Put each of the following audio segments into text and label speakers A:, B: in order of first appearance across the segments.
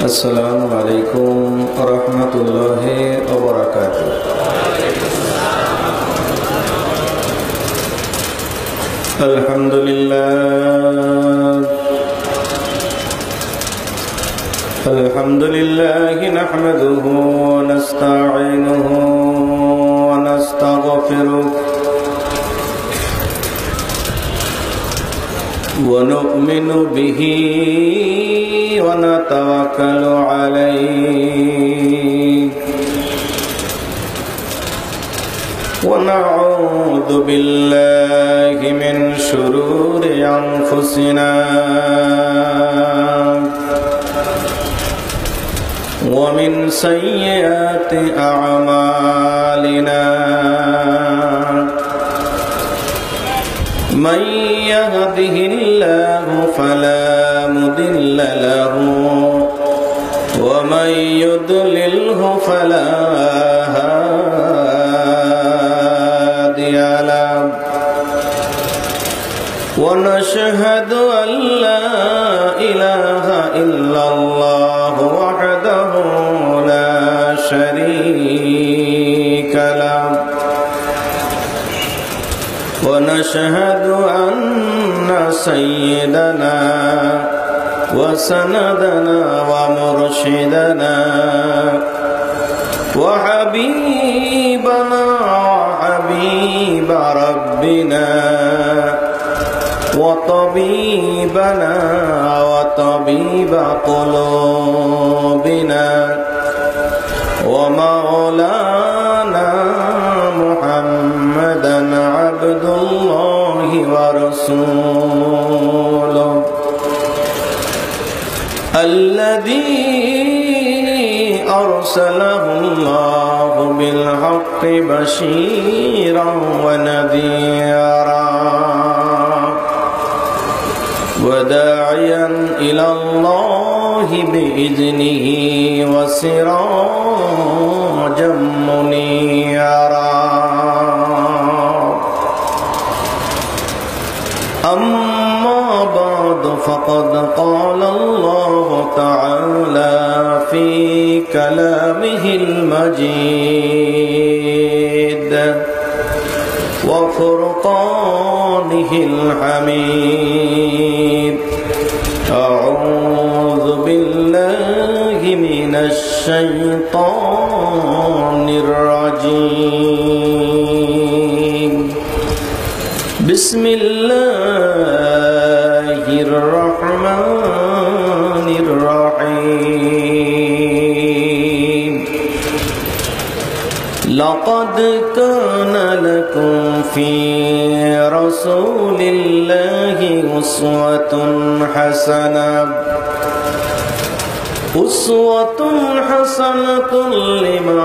A: السلام عليكم ورحمة الله وبركاته. الحمد لله نحمده ونستعينه ونستغفره ونؤمن به ونتوكل عليه ونعوذ بالله من شرور أنفسنا ومن سيئات أعمالنا من يهده الله فلا مضل له ومن يضلله فلا هادي له ونشهد أن لا إله إلا الله وحده لا شريك له ونشهد أن سيدنا وسندنا ومرشدنا وحبيبنا وحبيب ربنا وطبيبنا وطبيب قلوبنا ومولانا محمدا عبد الله ورسوله الذي أرسله الله بالحق بشيرا ونذيرا وداعيا إلى الله بإذنه وسراجا منيرا أما بعد فقد قال الله تعالى في كلامه المجيد وفرقانه الحميد أعوذ بالله من الشيطان الرجيم بسم الله الرحمن الرحيم لقد كان لكم في رسول الله أسوة حسنة لمن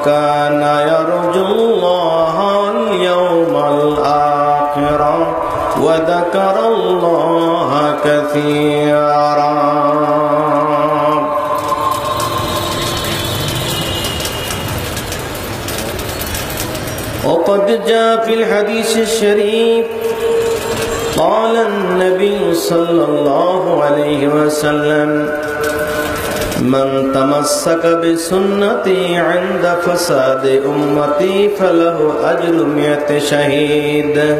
A: كان يرجو الله واليوم الآخر وذكر الله كثيرا. وقد جاء في الحديث الشريف قال النبي صلى الله عليه وسلم من تمسك بسنتي عند فساد أمتي فله أجر 100 شهيد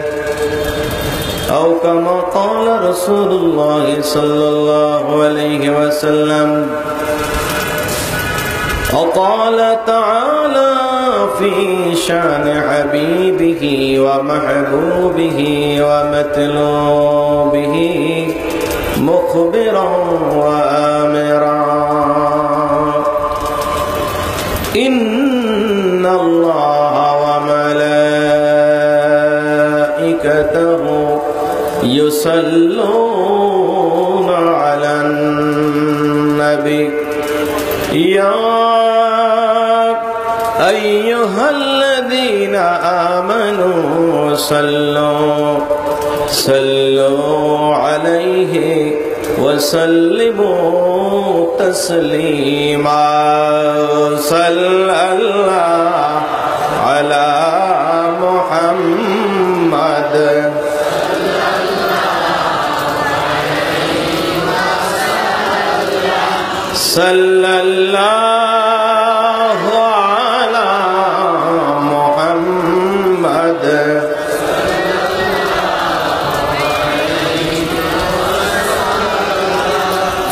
A: أو كما قال رسول الله صلى الله عليه وسلم. وقال تعالى في شان حبيبه ومحبوبه ومطلوبه مخبرا وآمرا إن الله وملائكته يصلون على النبي يا أيها الذين آمنوا صلوا عليه وسلموا تسليما. صلى الله على محمد सल्लल्लाहु अला मुहम्मद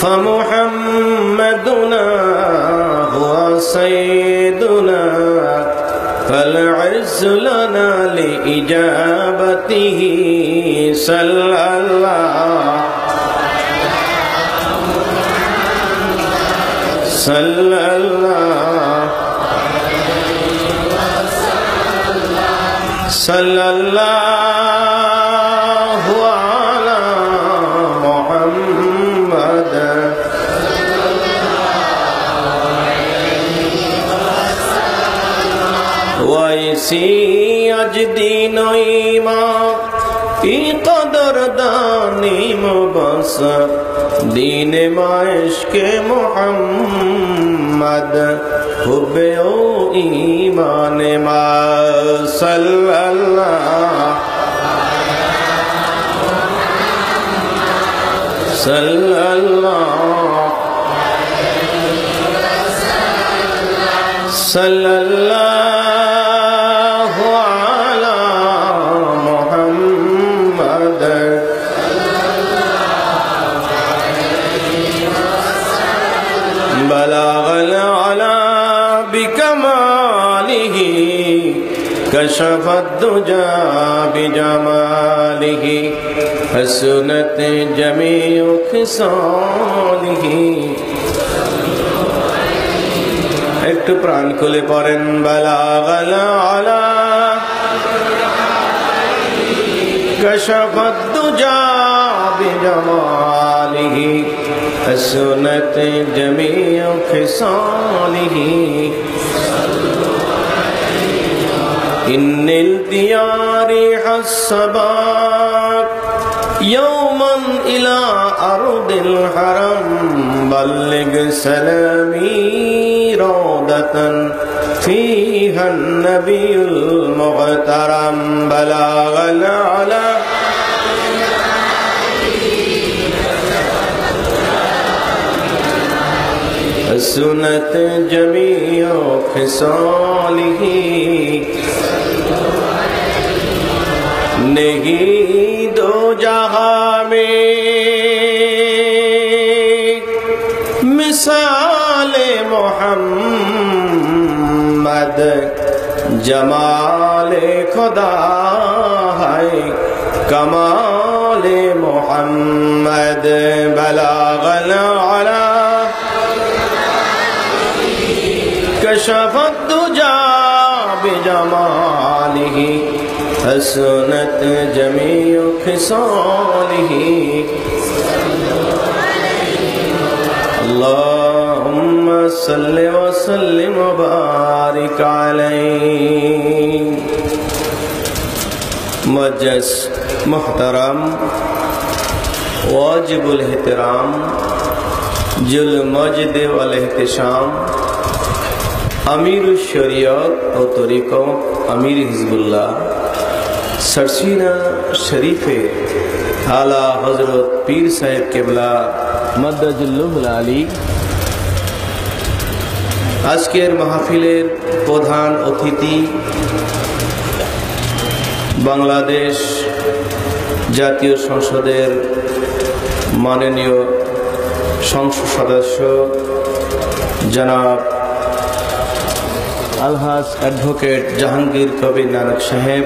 A: फमुहम्मदुना हुवा सय्यदुना फल-इज़्ज़ु लना लिइजाबतिही सल्लल्लाहु सल्लल्लाहु अला मुहम्मद वैसी अजदीन ईमान की कदर दानी मुबस दीन माइश के मोहम्मद हुब्बे ओ ईमान मा सल्लल्लाहु अला मुहम्मद बलागल अला बिकमालिही कशफत दुजा बिजमालिही हसनत जमीउ खिसालिही। একটু প্রাণ খুলে পড়েন বালাগাল আলা কশফত দুজা বিজমালিহি হসনত জমিউ খিসালিহি ইন্নিল দিয়ারি হাসসাবাক यौमन इला अर्दिल हरम बल्लिग सलामी रौदतन फीहा नबीयुल मुहतरम बलागल अला सुनत जमीउ खिसालिही नहीं दो जहां में मिसाले मोहम्मद जमाले खुदा है कमाले मोहम्मद बलागल अला कशफत दुजा बिजमालिही हसनत जमीउ खिसालिही अल्लाहुम्मा सल्लि व सल्लिम व बारिक अलैहि। मुअज़्ज़ज़ मुहतरम वाजिबुल एहतराम जुल मजद वल एहतिशाम अमीरुश शरीयत व तरीक़त अमीर हिज़्बुल्लाह सरसीना शरीफे आला हजरत पीर साहेब केबला मद्दजुल्लुहुल आली आजकेर महफिलेर प्रधान अतिथि बांग्लादेश জাতীয় সংসদের माननीय সংসদ সদস্য जनाब अलहाज एडवोकेट जहांगीर कबीर नानक साहेब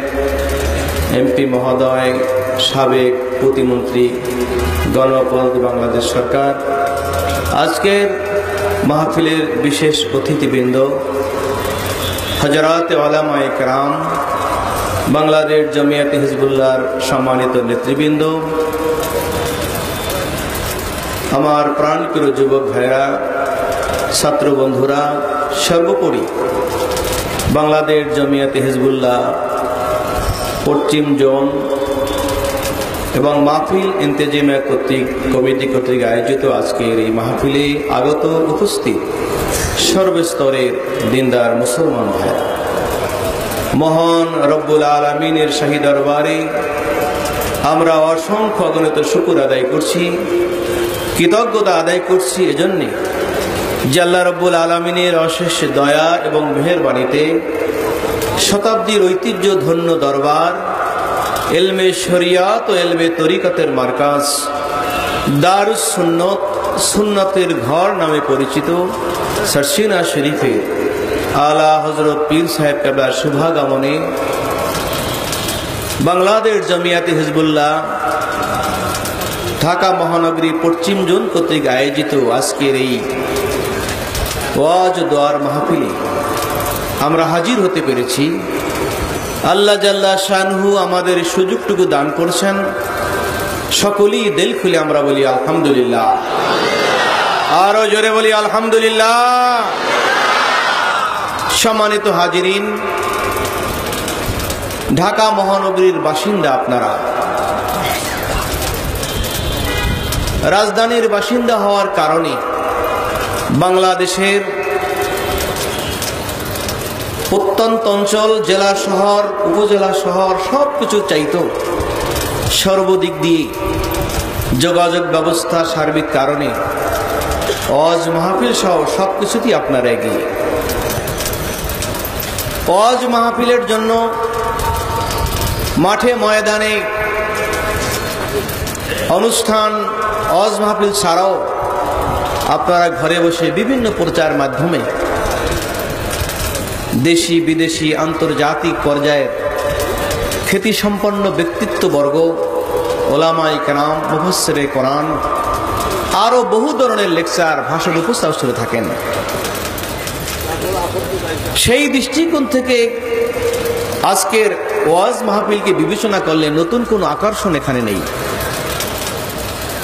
A: एमपी महोदय साবেক প্রতিমন্ত্রী গণপ্রজাতন্ত্রী বাংলাদেশ সরকার আজকের মাহফিলের বিশেষ অতিথিবৃন্দ হযরত উলামায়ে কেরাম বাংলাদেশ জমিয়তে হিজবুল্লাহর সম্মানিত নেতৃবৃন্দ আমার প্রাণপ্রিয় যুবক ভাইরা ছাত্র বন্ধুরা সর্বোপরি বাংলাদেশ জমিয়তে হিজবুল্লাহ পশ্চিম জোন এবং মাহফিল ইন্তেজামিয়া কমিটি কর্তৃক আয়োজিত আজকের এই মাহফিলে আগত উপস্থিত সর্বস্তরের দিনদার মুসলমান ভাইরা মহান রব্বুল আলামিনের শাহী দরবারে আমরা অসংখ্য অগণিত শুকর আদায় করছি, কৃতজ্ঞতা আদায় করছি এজন্য যে আল্লাহ রাব্বুল আলামিনের অশেষ দয়া এবং মেহেরবানিতে শতাব্দীর ঐতিহ্য ধন্য দরবার ইলমে শরিয়াত ও ইলমে তরিকতের মার্কাজ দারুস সুন্নত সুন্নতের ঘর নামে পরিচিত সরসিনা শরীফে আলা হযরত পীর সাহেব কেবলার শুভাগমনে বাংলাদেশ জমিয়াতে হিজবুল্লাহ ঢাকা মহানগরী পশ্চিম জোন কর্তৃক আয়োজিত আজকের এই ওয়াজ দোয়ার মাহফিলে আমরা হাজির হতে পেরেছি। আল্লাহ জাল্লা শানহু আমাদের সুযোগটুকু দান করছেন, সকলেই দিল খুলে আমরা বলি আলহামদুলিল্লাহ। আরো জোরে বলি আলহামদুলিল্লাহ। সম্মানিত হাজিরিন, ঢাকা মহানগরীর বাসিন্দা আপনারা, রাজধানীর বাসিন্দা হওয়ার কারণে বাংলাদেশের প্রত্যন্ত অঞ্চল, জেলা শহর, উপজেলা শহর সবকিছু চাইতো সর্বদিক দিয়ে যোগাযোগ ব্যবস্থা সার্বিক কারণে ওয়াজ মাহফিল সহ সবকিছুতেই আপনারা এগিয়ে। ওয়াজ মাহফিলের জন্য মাঠে ময়দানে অনুষ্ঠান, ওয়াজ মাহফিল ছাড়াও আপনারা ঘরে বসে বিভিন্ন প্রচার মাধ্যমে দেশি বিদেশি আন্তর্জাতিক পর্যায়ের খ্যাতিসম্পন্ন ব্যক্তিত্ববর্গ, ওলামায়ে কেরাম, মুফাসসিরে কোরআন, আরো বহু ধরনের লেকচার, ভাষণ উপস্থাপন থাকেন। সেই দৃষ্টিকোণ থেকে আজকের ওয়াজ মাহফিলকে বিবেচনা করলে নতুন কোনো আকর্ষণ এখানে নেই।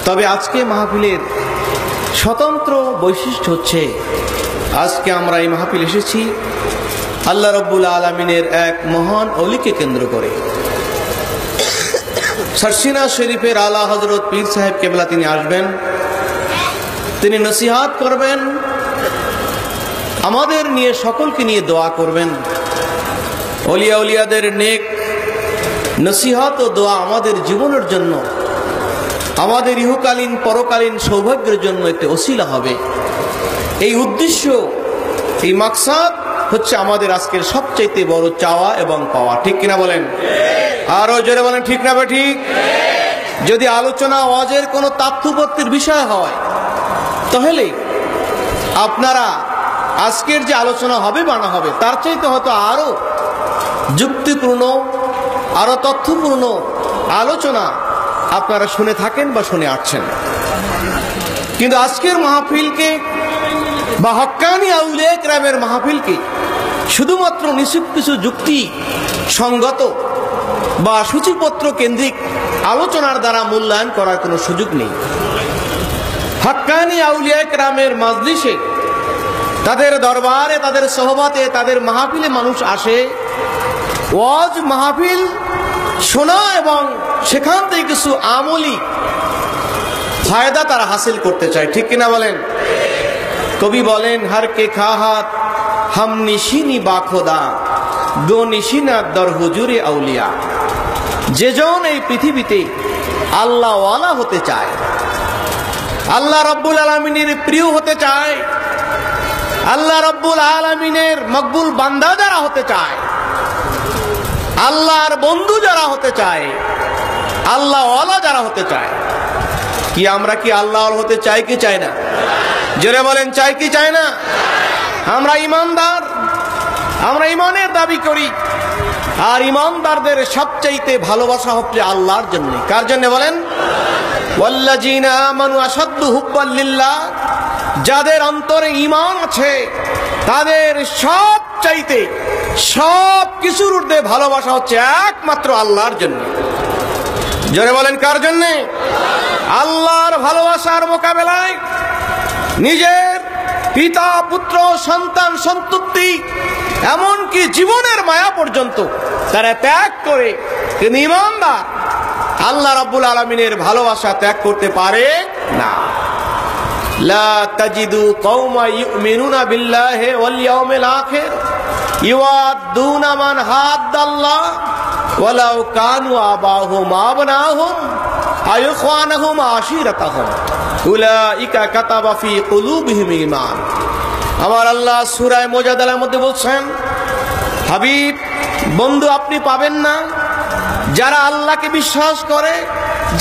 A: তবে আজকে মাহফিলের স্বতন্ত্র বৈশিষ্ট্য হচ্ছে, আজকে আমরা এই মাহফিল এসেছি আল্লাহ রাব্বুল আলামিনের এক মহান ওলিকে কেন্দ্র করে। সরসিনা শরীফের আলা হযরত পীর সাহেব কেবলা তিনি আসবেন, তিনি নসিহত করবেন, আমাদের নিয়ে সকলকে নিয়ে দোয়া করবেন। ওলিয়া উলিয়াদের নেক নসিহত ও দোয়া আমাদের জীবনের জন্য, আমাদের ইহকালীন পরকালীন সৌভাগ্যের জন্য একটি ওসিলা হবে। এই উদ্দেশ্য, এই মাকসাদ হচ্ছে আমাদের আজকের সবচাইতে বড় চাওয়া এবং পাওয়া। ঠিক কিনা বলেন? আরো জোরে বলেন ঠিক না ঠিক? যদি আলোচনা ওয়াজের কোনো তাৎপর্যের বিষয় হয়, তাহলে আপনারা আজকের যে আলোচনা হবে বা না হবে তার চাইতে হয়তো আরো যুক্তিপূর্ণ, আরো তথ্যপূর্ণ আলোচনা আপনারা শুনে থাকেন বা শুনে আসছেন। কিন্তু আজকের মাহফিলকে বা হক্কানি আউলিয়া কেরামের মাহফিলকে শুধুমাত্র নিছক কিছু যুক্তি সঙ্গত বা সূচিপত্র কেন্দ্রিক আলোচনার দ্বারা মূল্যায়ন করার কোনো সুযোগ নেই। হক্কানি আউলিয়া কেরামের মাজলিসে, তাদের দরবারে, তাদের সোহবতে, তাদের মাহফিলে মানুষ আসে ওয়াজ মাহফিল শোনা এবং সেখান থেকে কিছু আমলি ফায়দা তারা হাসিল করতে চায়। ঠিক কিনা বলেন? কবি বলেন, হার কে খাহাত হাম নিশিনি বা খোদা দো নিশিনা দর হুজুরে আউলিয়া। যেজন এই পৃথিবীতে আল্লাহ ওয়ালা হতে চায়, আল্লাহ রাব্বুল আলামিনের প্রিয় হতে চায়, আল্লাহ রাব্বুল আলামিনের মকবুল বান্দা যারা হতে চায়, আল্লাহর বন্ধু যারা হতে চায়, আল্লাহ ওয়ালা যারা হতে চায়, কি আমরা কি আল্লাহ হতে চাই কি চাই না? জোরে বলেন, চাই কি চাই না? আমরা ইমানদার, আমরা ইমানের দাবি করি, আর ইমানদারদের সবচাইতে ভালোবাসা হচ্ছে আল্লাহর জন্য। কার জন্য বলেন? ওয়াল্লাযীনা আমানু আশাদ্দু হুব্বান লিল্লাহ। যাদের অন্তরে ঈমান আছে তাদের সবচাইতে সব কিছুর ঊর্ধ্বে ভালোবাসা হচ্ছে একমাত্র আল্লাহর জন্য। জোরে বলেন, কার জন্য? আল্লাহর ভালোবাসার মোকাবেলায় নিজের পিতা, পুত্র, সন্তান, সন্ততি, এমনকি জীবনের মায়া পর্যন্ত তারা ত্যাগ করে, কিন্তু ঈমানদার আল্লাহ রাব্বুল আলামিনের ভালোবাসা ত্যাগ করতে পারে না। লা তাজিদু কওমা ইউমিনুনা বিল্লাহি ওয়াল ইয়াউমিল আখির ইউআদ্দুনা মান হাদ্দাল্লাহ ওয়ালাউ কানু আবাহুম আবনাহুম আইখানাহুম আশিরাতাহুম। উলাইকা কাতাবা ফি কুলুবিহিম ঈমান। আমার আল্লাহ সূরা মুজাদালার মধ্যে বলছেন, হাবিব বন্ধু আপনি পাবেন না যারা আল্লাহকে বিশ্বাস করে,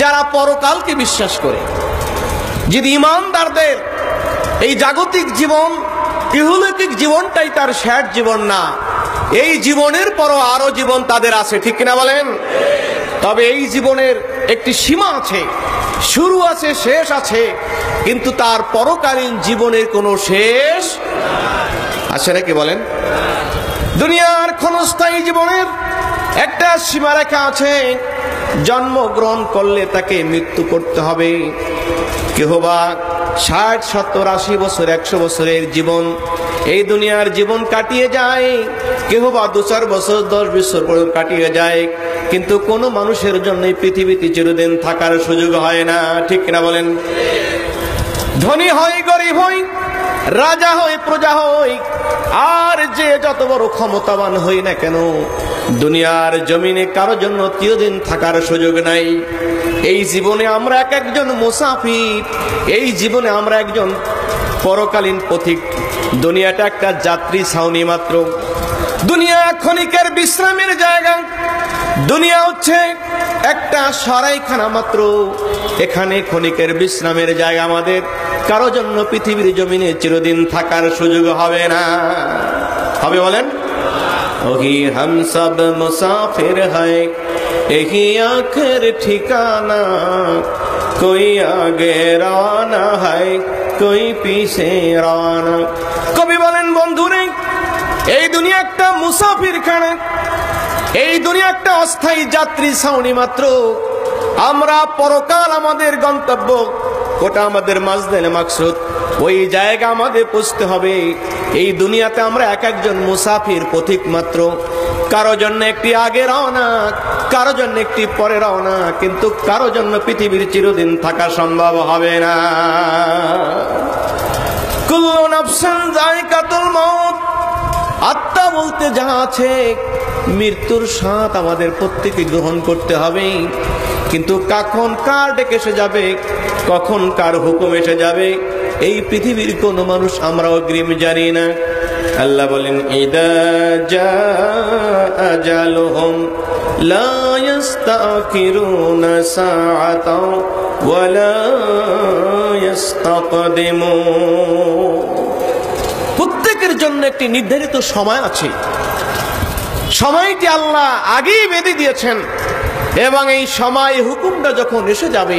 A: যারা পরকালকে বিশ্বাস করে। যদি ঈমানদারদের এই জাগতিক জীবন, ইহলৌকিক জীবনটাই তার শেষ জীবন না, এই জীবনের পরও আরো জীবন তাদের আছে, ঠিক কিনা বলেন? তবে এই জীবনের একটি সীমা আছে, শুরু আছে, শেষ আছে, কিন্তু তার পরকালীন জীবনের কোনো শেষ আছে নাকি বলেন? দুনিয়ার ক্ষণস্থায়ী জীবনের একটা সীমারেখা আছে। জন্মগ্রহণ করলে তাকে মৃত্যু করতে হবে। কেহ বা 60, 70, 80 বছর, 100 বছরের জীবন এই দুনিয়ার জীবন কাটিয়ে যায়, কেহ বা 2-4 বছর, 10 বছর পর্যন্ত কাটিয়ে যায়, কিন্তু কোন মানুষের জন্য এই পৃথিবীতে চিরদিন থাকার সুযোগ হয় না, ঠিক কিনা বলেন? ধনী হয়, গরিব হয়, রাজা হয়, প্রজা হয়, আর যে যত বড় ক্ষমতাবান হই না কেন, দুনিয়ার জমিনে কারো জন্য চিরদিন থাকার সুযোগ নাই। এই জীবনে আমরা এক একজন মুসাফির, এই জীবনে আমরা একজন পরকালীন পথিক। দুনিয়াটা একটা যাত্রী ছাউনি মাত্র, দুনিয়া ক্ষণিকের বিশ্রামের জায়গা, দুনিয়া হচ্ছে একটা সরাইখানা মাত্র। এখানে ক্ষণিকের বিশ্রামের জায়গা, আমাদের কারো জন্য পৃথিবীর জমিনে চিরদিন থাকার সুযোগ হবে না। হবে বলেন? ওহি হাম সব মুসাফির হয়, এহি আখের ঠিকানা, কোই আগে রানা হয়, কোই পিছে রানা। কবি বলেন, বন্ধুরে এই দুনিয়া একটা মুসাফির খানা, এই দুনিয়া একটা অস্থায়ী যাত্রী ছাউনি মাত্র। আমরা পরকাল আমাদের গন্তব্য, ওটা আমাদের মাজদানে মাকসুদ, ওই জায়গা আমাদের পৌঁছতে হবে। এই দুনিয়াতে আমরা এক একজন মুসাফির, পথিক মাত্র। কারো জন্য একটি আগে রওনা, কারো জন্য একটি পরে রওনা, কিন্তু কারো জন্য পৃথিবীর চিরদিন থাকা সম্ভব হবে না। কুল্লু নাফসিন যায়কাতুল মউত, আত্মা বলতে যা আছে মৃত্যুর স্বাদ আমাদের প্রত্যেকে গ্রহণ করতে হবে। কিন্তু কখন কার ডেকে এসে যাবে, কখন কার হুকুম এসে যাবে, এই পৃথিবীর কোন মানুষ আমরা অগ্রিম জানি না। আল্লাহ বলেন, ইদা জাআ আজালুহুম লা ইস্তাখিরুনা সাআতাও ওয়া লা ইস্তাকদিমুন। প্রত্যেকের জন্য একটি নির্ধারিত সময় আছে, সময়টি আল্লাহ আগেই বেঁধে দিয়েছেন, এবং এই সময় হুকুমটা যখন এসে যাবে,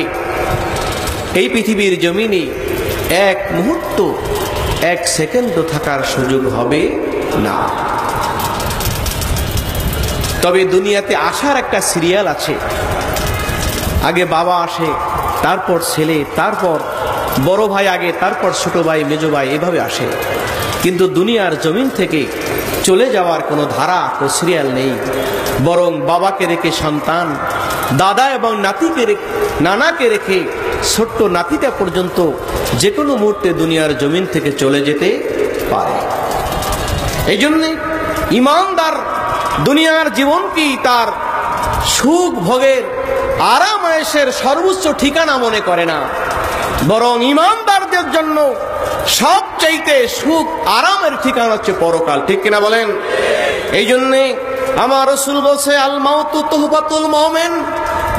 A: এই পৃথিবীর জমিনে এক মুহূর্ত, এক সেকেন্ডও থাকার সুযোগ হবে না। তবে দুনিয়াতে আসার একটা সিরিয়াল আছে, আগে বাবা আসে, তারপর ছেলে, তারপর বড় ভাই আগে, তারপর ছোট ভাই, মেজো ভাই, এভাবে আসে। কিন্তু দুনিয়ার জমিন থেকে চলে যাওয়ার কোনো ধারা, কোনো সিরিয়াল নেই। বরং বাবাকে রেখে সন্তান, দাদা এবং নানাকে রেখে ছোট্ট নাতিটা পর্যন্ত যে কোনো মুহূর্তে দুনিয়ার জমিন থেকে চলে যেতে পারে। এই জন্যে ঈমানদার দুনিয়ার জীবনকেই তার সুখ ভোগের, আরাম আয়েশের সর্বোচ্চ ঠিকানা মনে করে না, বরং ঈমানদারদের জন্য সবচাইতে সুখ আরামের ঠিকানা হচ্ছে পরকাল, ঠিক কিনা বলেন? এই জন্যে আমার রাসূল বলছে, আল মাউতু তুহফাতুল মুমিন,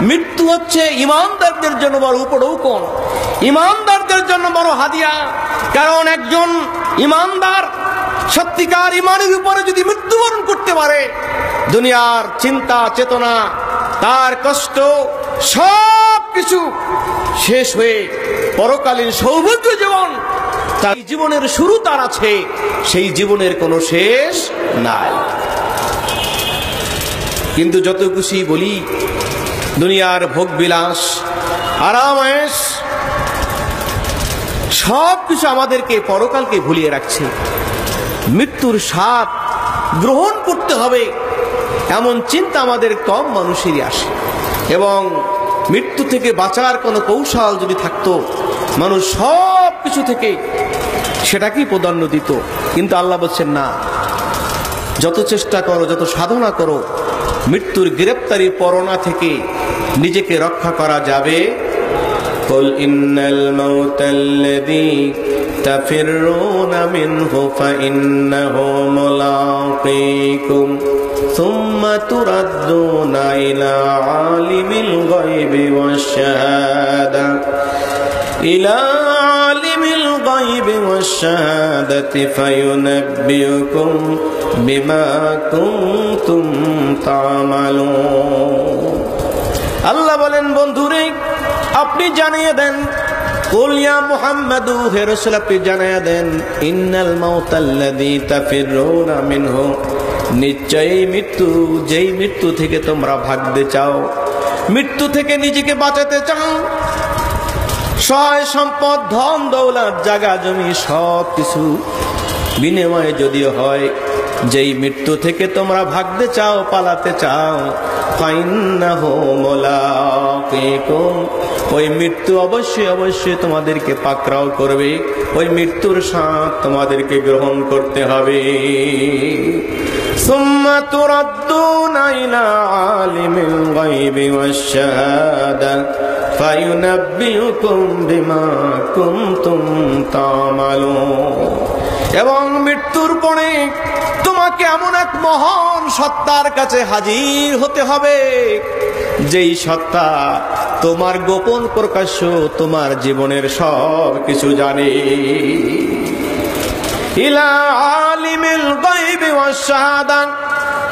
A: মৃত্যু হচ্ছে ঈমানদারদের জন্য বড় উপঢৌকন, ঈমানদারদের জন্য বড় হাদিয়া। কারণ একজন ঈমানদার সত্যিকার ঈমানের উপরে যদি মৃত্যুবরণ করতে পারে, দুনিয়ার চিন্তা চেতনা, তার কষ্ট সব কিছু শেষ হয়ে পরকালীন সৌভাগ্য জীবন, তার জীবনের শুরু তার আছে, সেই জীবনের কোনো শেষ নাই। কিন্তু যত খুশি বলি, দুনিয়ার ভোগ বিলাস, আরাম আয়েশ সব কিছু আমাদেরকে পরকালকে ভুলিয়ে রাখছে। মৃত্যুর স্বাদ গ্রহণ করতে হবে এমন চিন্তা আমাদের কম মানুষেরই আসে, এবং মৃত্যু থেকে বাঁচার কোনো কৌশল যদি থাকতো, মানুষ সব কিছু থেকে সেটাকেই প্রাধান্য দিত। কিন্তু আল্লাহ বলছেন না, যত চেষ্টা করো, যত সাধনা করো, মৃত্যুর গ্রেপ্তারি পরোনা থেকে নিজেকে রক্ষা করা যাবে কুল ইন্নাল মাউতাল্লাযী তাফিররুনা মিনহু ফাইন্নাহু মুলাকীকুম সুম্মা তুরাদ্দুনা ইলা আলিমিল গায়বি ওয়াশ-শাহাদা আলিমিল গায়বি ওয়াশ-শাহাদাতি ফায়ুনাব্বিউকুম বিমা কুনতুম তা'মালুন। আল্লাহ বলেন, বন্ধুরে আপনি জানিয়ে দেন, কুল ইয়া মুহাম্মাদু, হে রাসূল আপনি জানিয়ে দেন, ইন্নাল মাউতাল্লাযী তাফিররুনা মিনহু, নিশ্চয়ই মৃত্যু, যেই মৃত্যু থেকে তোমরা ভাগতে চাও, মৃত্যু থেকে নিজেকে বাঁচাতে চাও, সয় সম্পদ, ধন দৌলত, জায়গা জমি সব কিছু বিনিময়ে যদিও হয়, যেই মৃত্যু থেকে তোমরা ভাগতে চাও, পালাতে চাও, ফাইন্নাহু মুলাকীকুম, ওই মৃত্যু অবশ্যই অবশ্যই তোমাদেরকে পাকড়াও করবে, ওই মৃত্যুর স্বাদ তোমাদেরকে গ্রহণ করতে হবে। সুম্মা তুরাদ্দুনা ইলা আলিমিল গায়বি ওয়াশ-শাহাদা ফায়ুনাব্বিউকুম বিমা কুনতুম তা'মালুন। এবং মৃত্যুর পরে তোমাকে এমন এক মহান সত্তার কাছে হাজির হতে হবে, যেই সত্তা তোমার গোপন প্রকাশ্য, তোমার জীবনের সব কিছু জানে। ইলা আলিমিল গায়বি ওয়াশ-শাহাদা,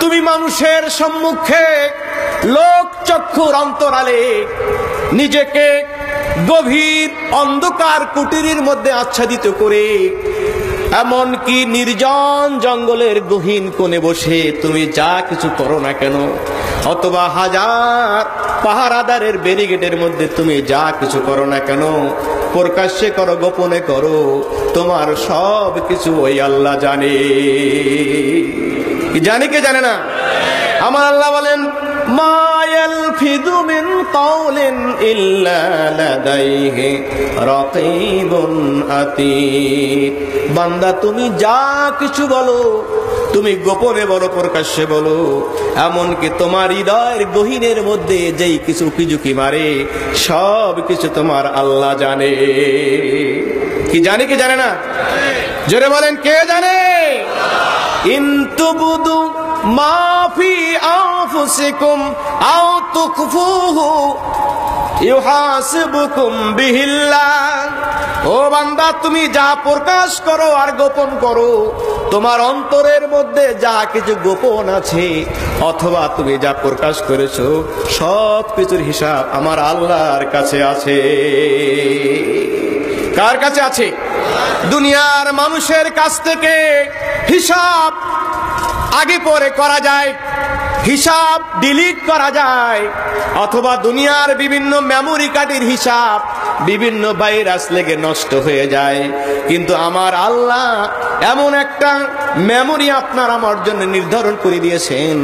A: তুমি মানুষের সম্মুখে লোক চক্ষুর অন্তরালে নিজেকে গভীর অন্ধকার কুটিরের মধ্যে আচ্ছাদিত করে, এমনকি নির্জন জঙ্গলের গহীন কোণে বসে তুমি যা কিছু করো না কেন, অথবা হাজার পাহারাদারের ব্যারিকেডের মধ্যে তুমি যা কিছু করো না কেন, প্রকাশ্যে করো গোপনে করো, তোমার সব কিছু ওই আল্লাহ জানে। জানে কে জানে না? আমার আল্লাহ বলেন, মা ইয়ালফিযু মিন কাওলিন ইল্লা লাদাইহি রাকীবুন আতীদ। বান্দা তুমি যা কিছু বলো, তুমি গোপনে বলো প্রকাশ্যে বলো, এমনকি তোমার হৃদয়ের গহীনের মধ্যে যেই কিছু উকিঝুঁকি মারে, সব কিছু তোমার আল্লাহ জানে। কি জানে কি জানে না? জোরে বলেন, কে জানে? ইন তুবদু মা ফি আনফুসিকুম আও তুখফুহু ইউহাসিবুকুম বিহিল্লাহ। ও বান্দা, তুমি যা প্রকাশ করো আর গোপন করো, তোমার অন্তরের মধ্যে যা কিছু গোপন আছে অথবা তুমি যা প্রকাশ করেছো, সব কিছুর হিসাব আমার আল্লাহর কাছে আছে। কার কাছে আছে? দুনিয়ার মানুষের কাছ থেকে হিসাব আগে পরে করা যায়, হিসাব ডিলিট করা যায়, অথবা দুনিয়ার বিভিন্ন মেমোরি কার্ডের হিসাব বিভিন্ন ভাইরাস লেগে নষ্ট হয়ে যায়। কিন্তু আমার আল্লাহ এমন একটা মেমোরি আপনার আমার জন্য নির্ধারণ করে দিয়েছেন,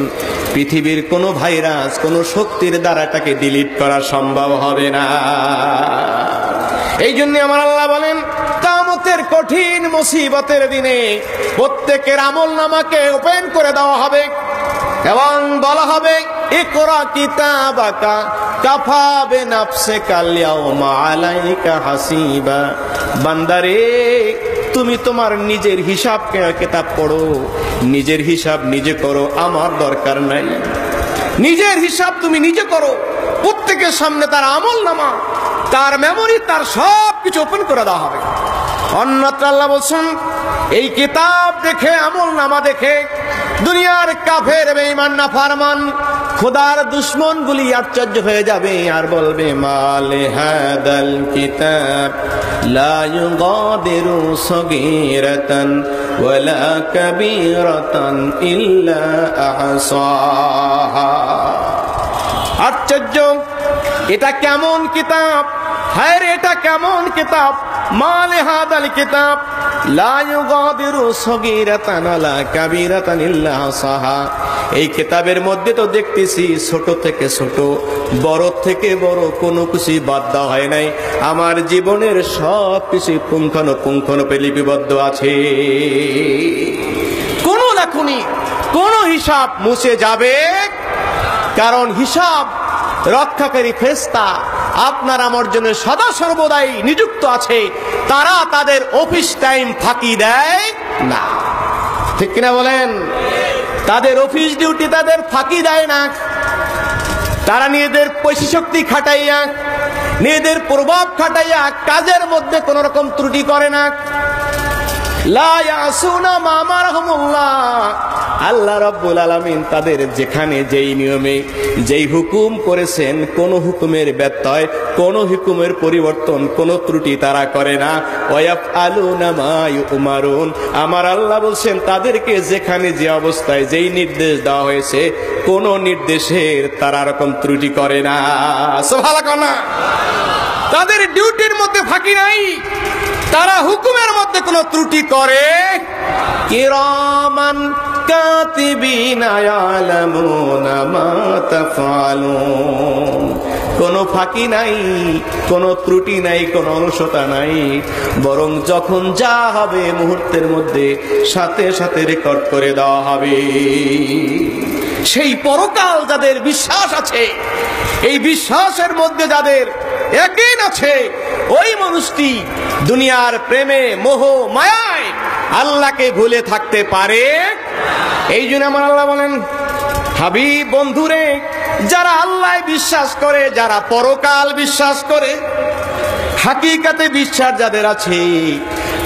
A: পৃথিবীর কোনো ভাইরাস, কোনো শক্তির দ্বারা তাকে ডিলিট করা সম্ভব হবে না। এই জন্য আমার আল্লাহ বলেন, কিয়ামতের কঠিন মুসিবতের দিনে প্রত্যেকের আমল নামাকে ওপেন করে দেওয়া হবে এবং বলা হবে, ইকরা কিতাবাকা কাফা বিনাফসিকাল ইয়াওমা আলাইকা হাসিবা। বান্দারে, তুমি তোমার নিজের হিসাব কিতাব পড়ো, নিজের হিসাব নিজে করো, আমার দরকার নাই। নিজের হিসাব তুমি নিজে করো। প্রত্যেকের সামনে তার আমল নামা, তার মেমোরি, তার সব কিছু ওপেন করে দেওয়া হবে। অন্যত্র আল্লাহ বলছেন, এই কিতাব দেখে, আমল নামা দেখে দুনিয়ার কাফের, বেঈমান, নাফরমান, খোদার দুশমন গুলি আশ্চর্য হয়ে যাবে আর বলবে, মালে হাদাল কিতাব লা ইউগাদিরু সগীরাতান ওয়ালা কাবীরাতান ইল্লা আহসাহা। আশ্চর্য, এটা কেমন কিতাব! হায় রে, এটা কেমন কিতাব! মালে হাদাল কিতাব লা ইউগাদিরু সগীরাতান ওয়ালা কাবীরাতান ইল্লা আহসাহা। এই কিতাবের মধ্যে তো দেখতেছি ছোট থেকে ছোট, বড় থেকে বড় কোনো কিছু বাদ দেওয়া হয় নাই। আমার জীবনের সব কিছু পুঙ্খানুপুঙ্খরূপে লিপিবদ্ধ আছে। কোনো লেখনি, কোন হিসাব মুছে যাবে, কারণ হিসাব রক্ষাকারী ফেরেশতা আপনার আমার জন্য সদা সর্বদাই নিযুক্ত আছে, তারা তাদের অফিস টাইম ফাঁকি দেয় না। ঠিক কিনা বলেন? তাদের অফিস ডিউটি তাদের ফাঁকি দেয় না। তারা নিজেদের পয়সা শক্তি খাটাইয়া, নিজেদের প্রভাব খাটাইয়া কাজের মধ্যে কোন রকম ত্রুটি করে না। লা ইয়াসুনা মা আমারহুমুল্লাহ, আল্লাহ রাব্বুল আলামিন তাদের যেখানে যেই নিয়মে যেই হুকুম করেছেন, কোন হুকুমের ব্যত্যয়, কোন হুকুমের পরিবর্তন, কোন ত্রুটি তারা করে না। ওয়াফআলুনা মা ইউমারুন, আমার আল্লাহ বলছেন তাদেরকে যেখানে যে অবস্থায় যেই নির্দেশ দেওয়া হয়েছে, কোন নির্দেশের তারা রকম ত্রুটি করে না। সুবহানাল্লাহ। তাদের ডিউটির মধ্যে ফাঁকি নাই, তারা হুকুমের মধ্যে কোন ত্রুটি করে। কিরামান কাতিবিনা ইয়ালামুনা মা তাফআলুন, কোন ফাঁকি নাই, কোন ত্রুটি নাই, কোন অলসতা নাই, বরং যখন যা হবে মুহূর্তের মধ্যে সাথে সাথে রেকর্ড করে দেওয়া হবে। সেই পরকাল যাদের বিশ্বাস আছে, এই বিশ্বাসের মধ্যে যাদের ইয়াকিন আছে, ওই মানুষটি দুনিয়ার প্রেমে মোহ মায়ায় আল্লাহকে ভুলে থাকতে পারে। এই জন্য আমার আল্লাহ বলেন, হাবিব বন্ধুরে, যারা আল্লাহ বিশ্বাস করে, যারা পরকাল বিশ্বাস করে, হাকিকাতে বিশ্বাস যাদের আছে,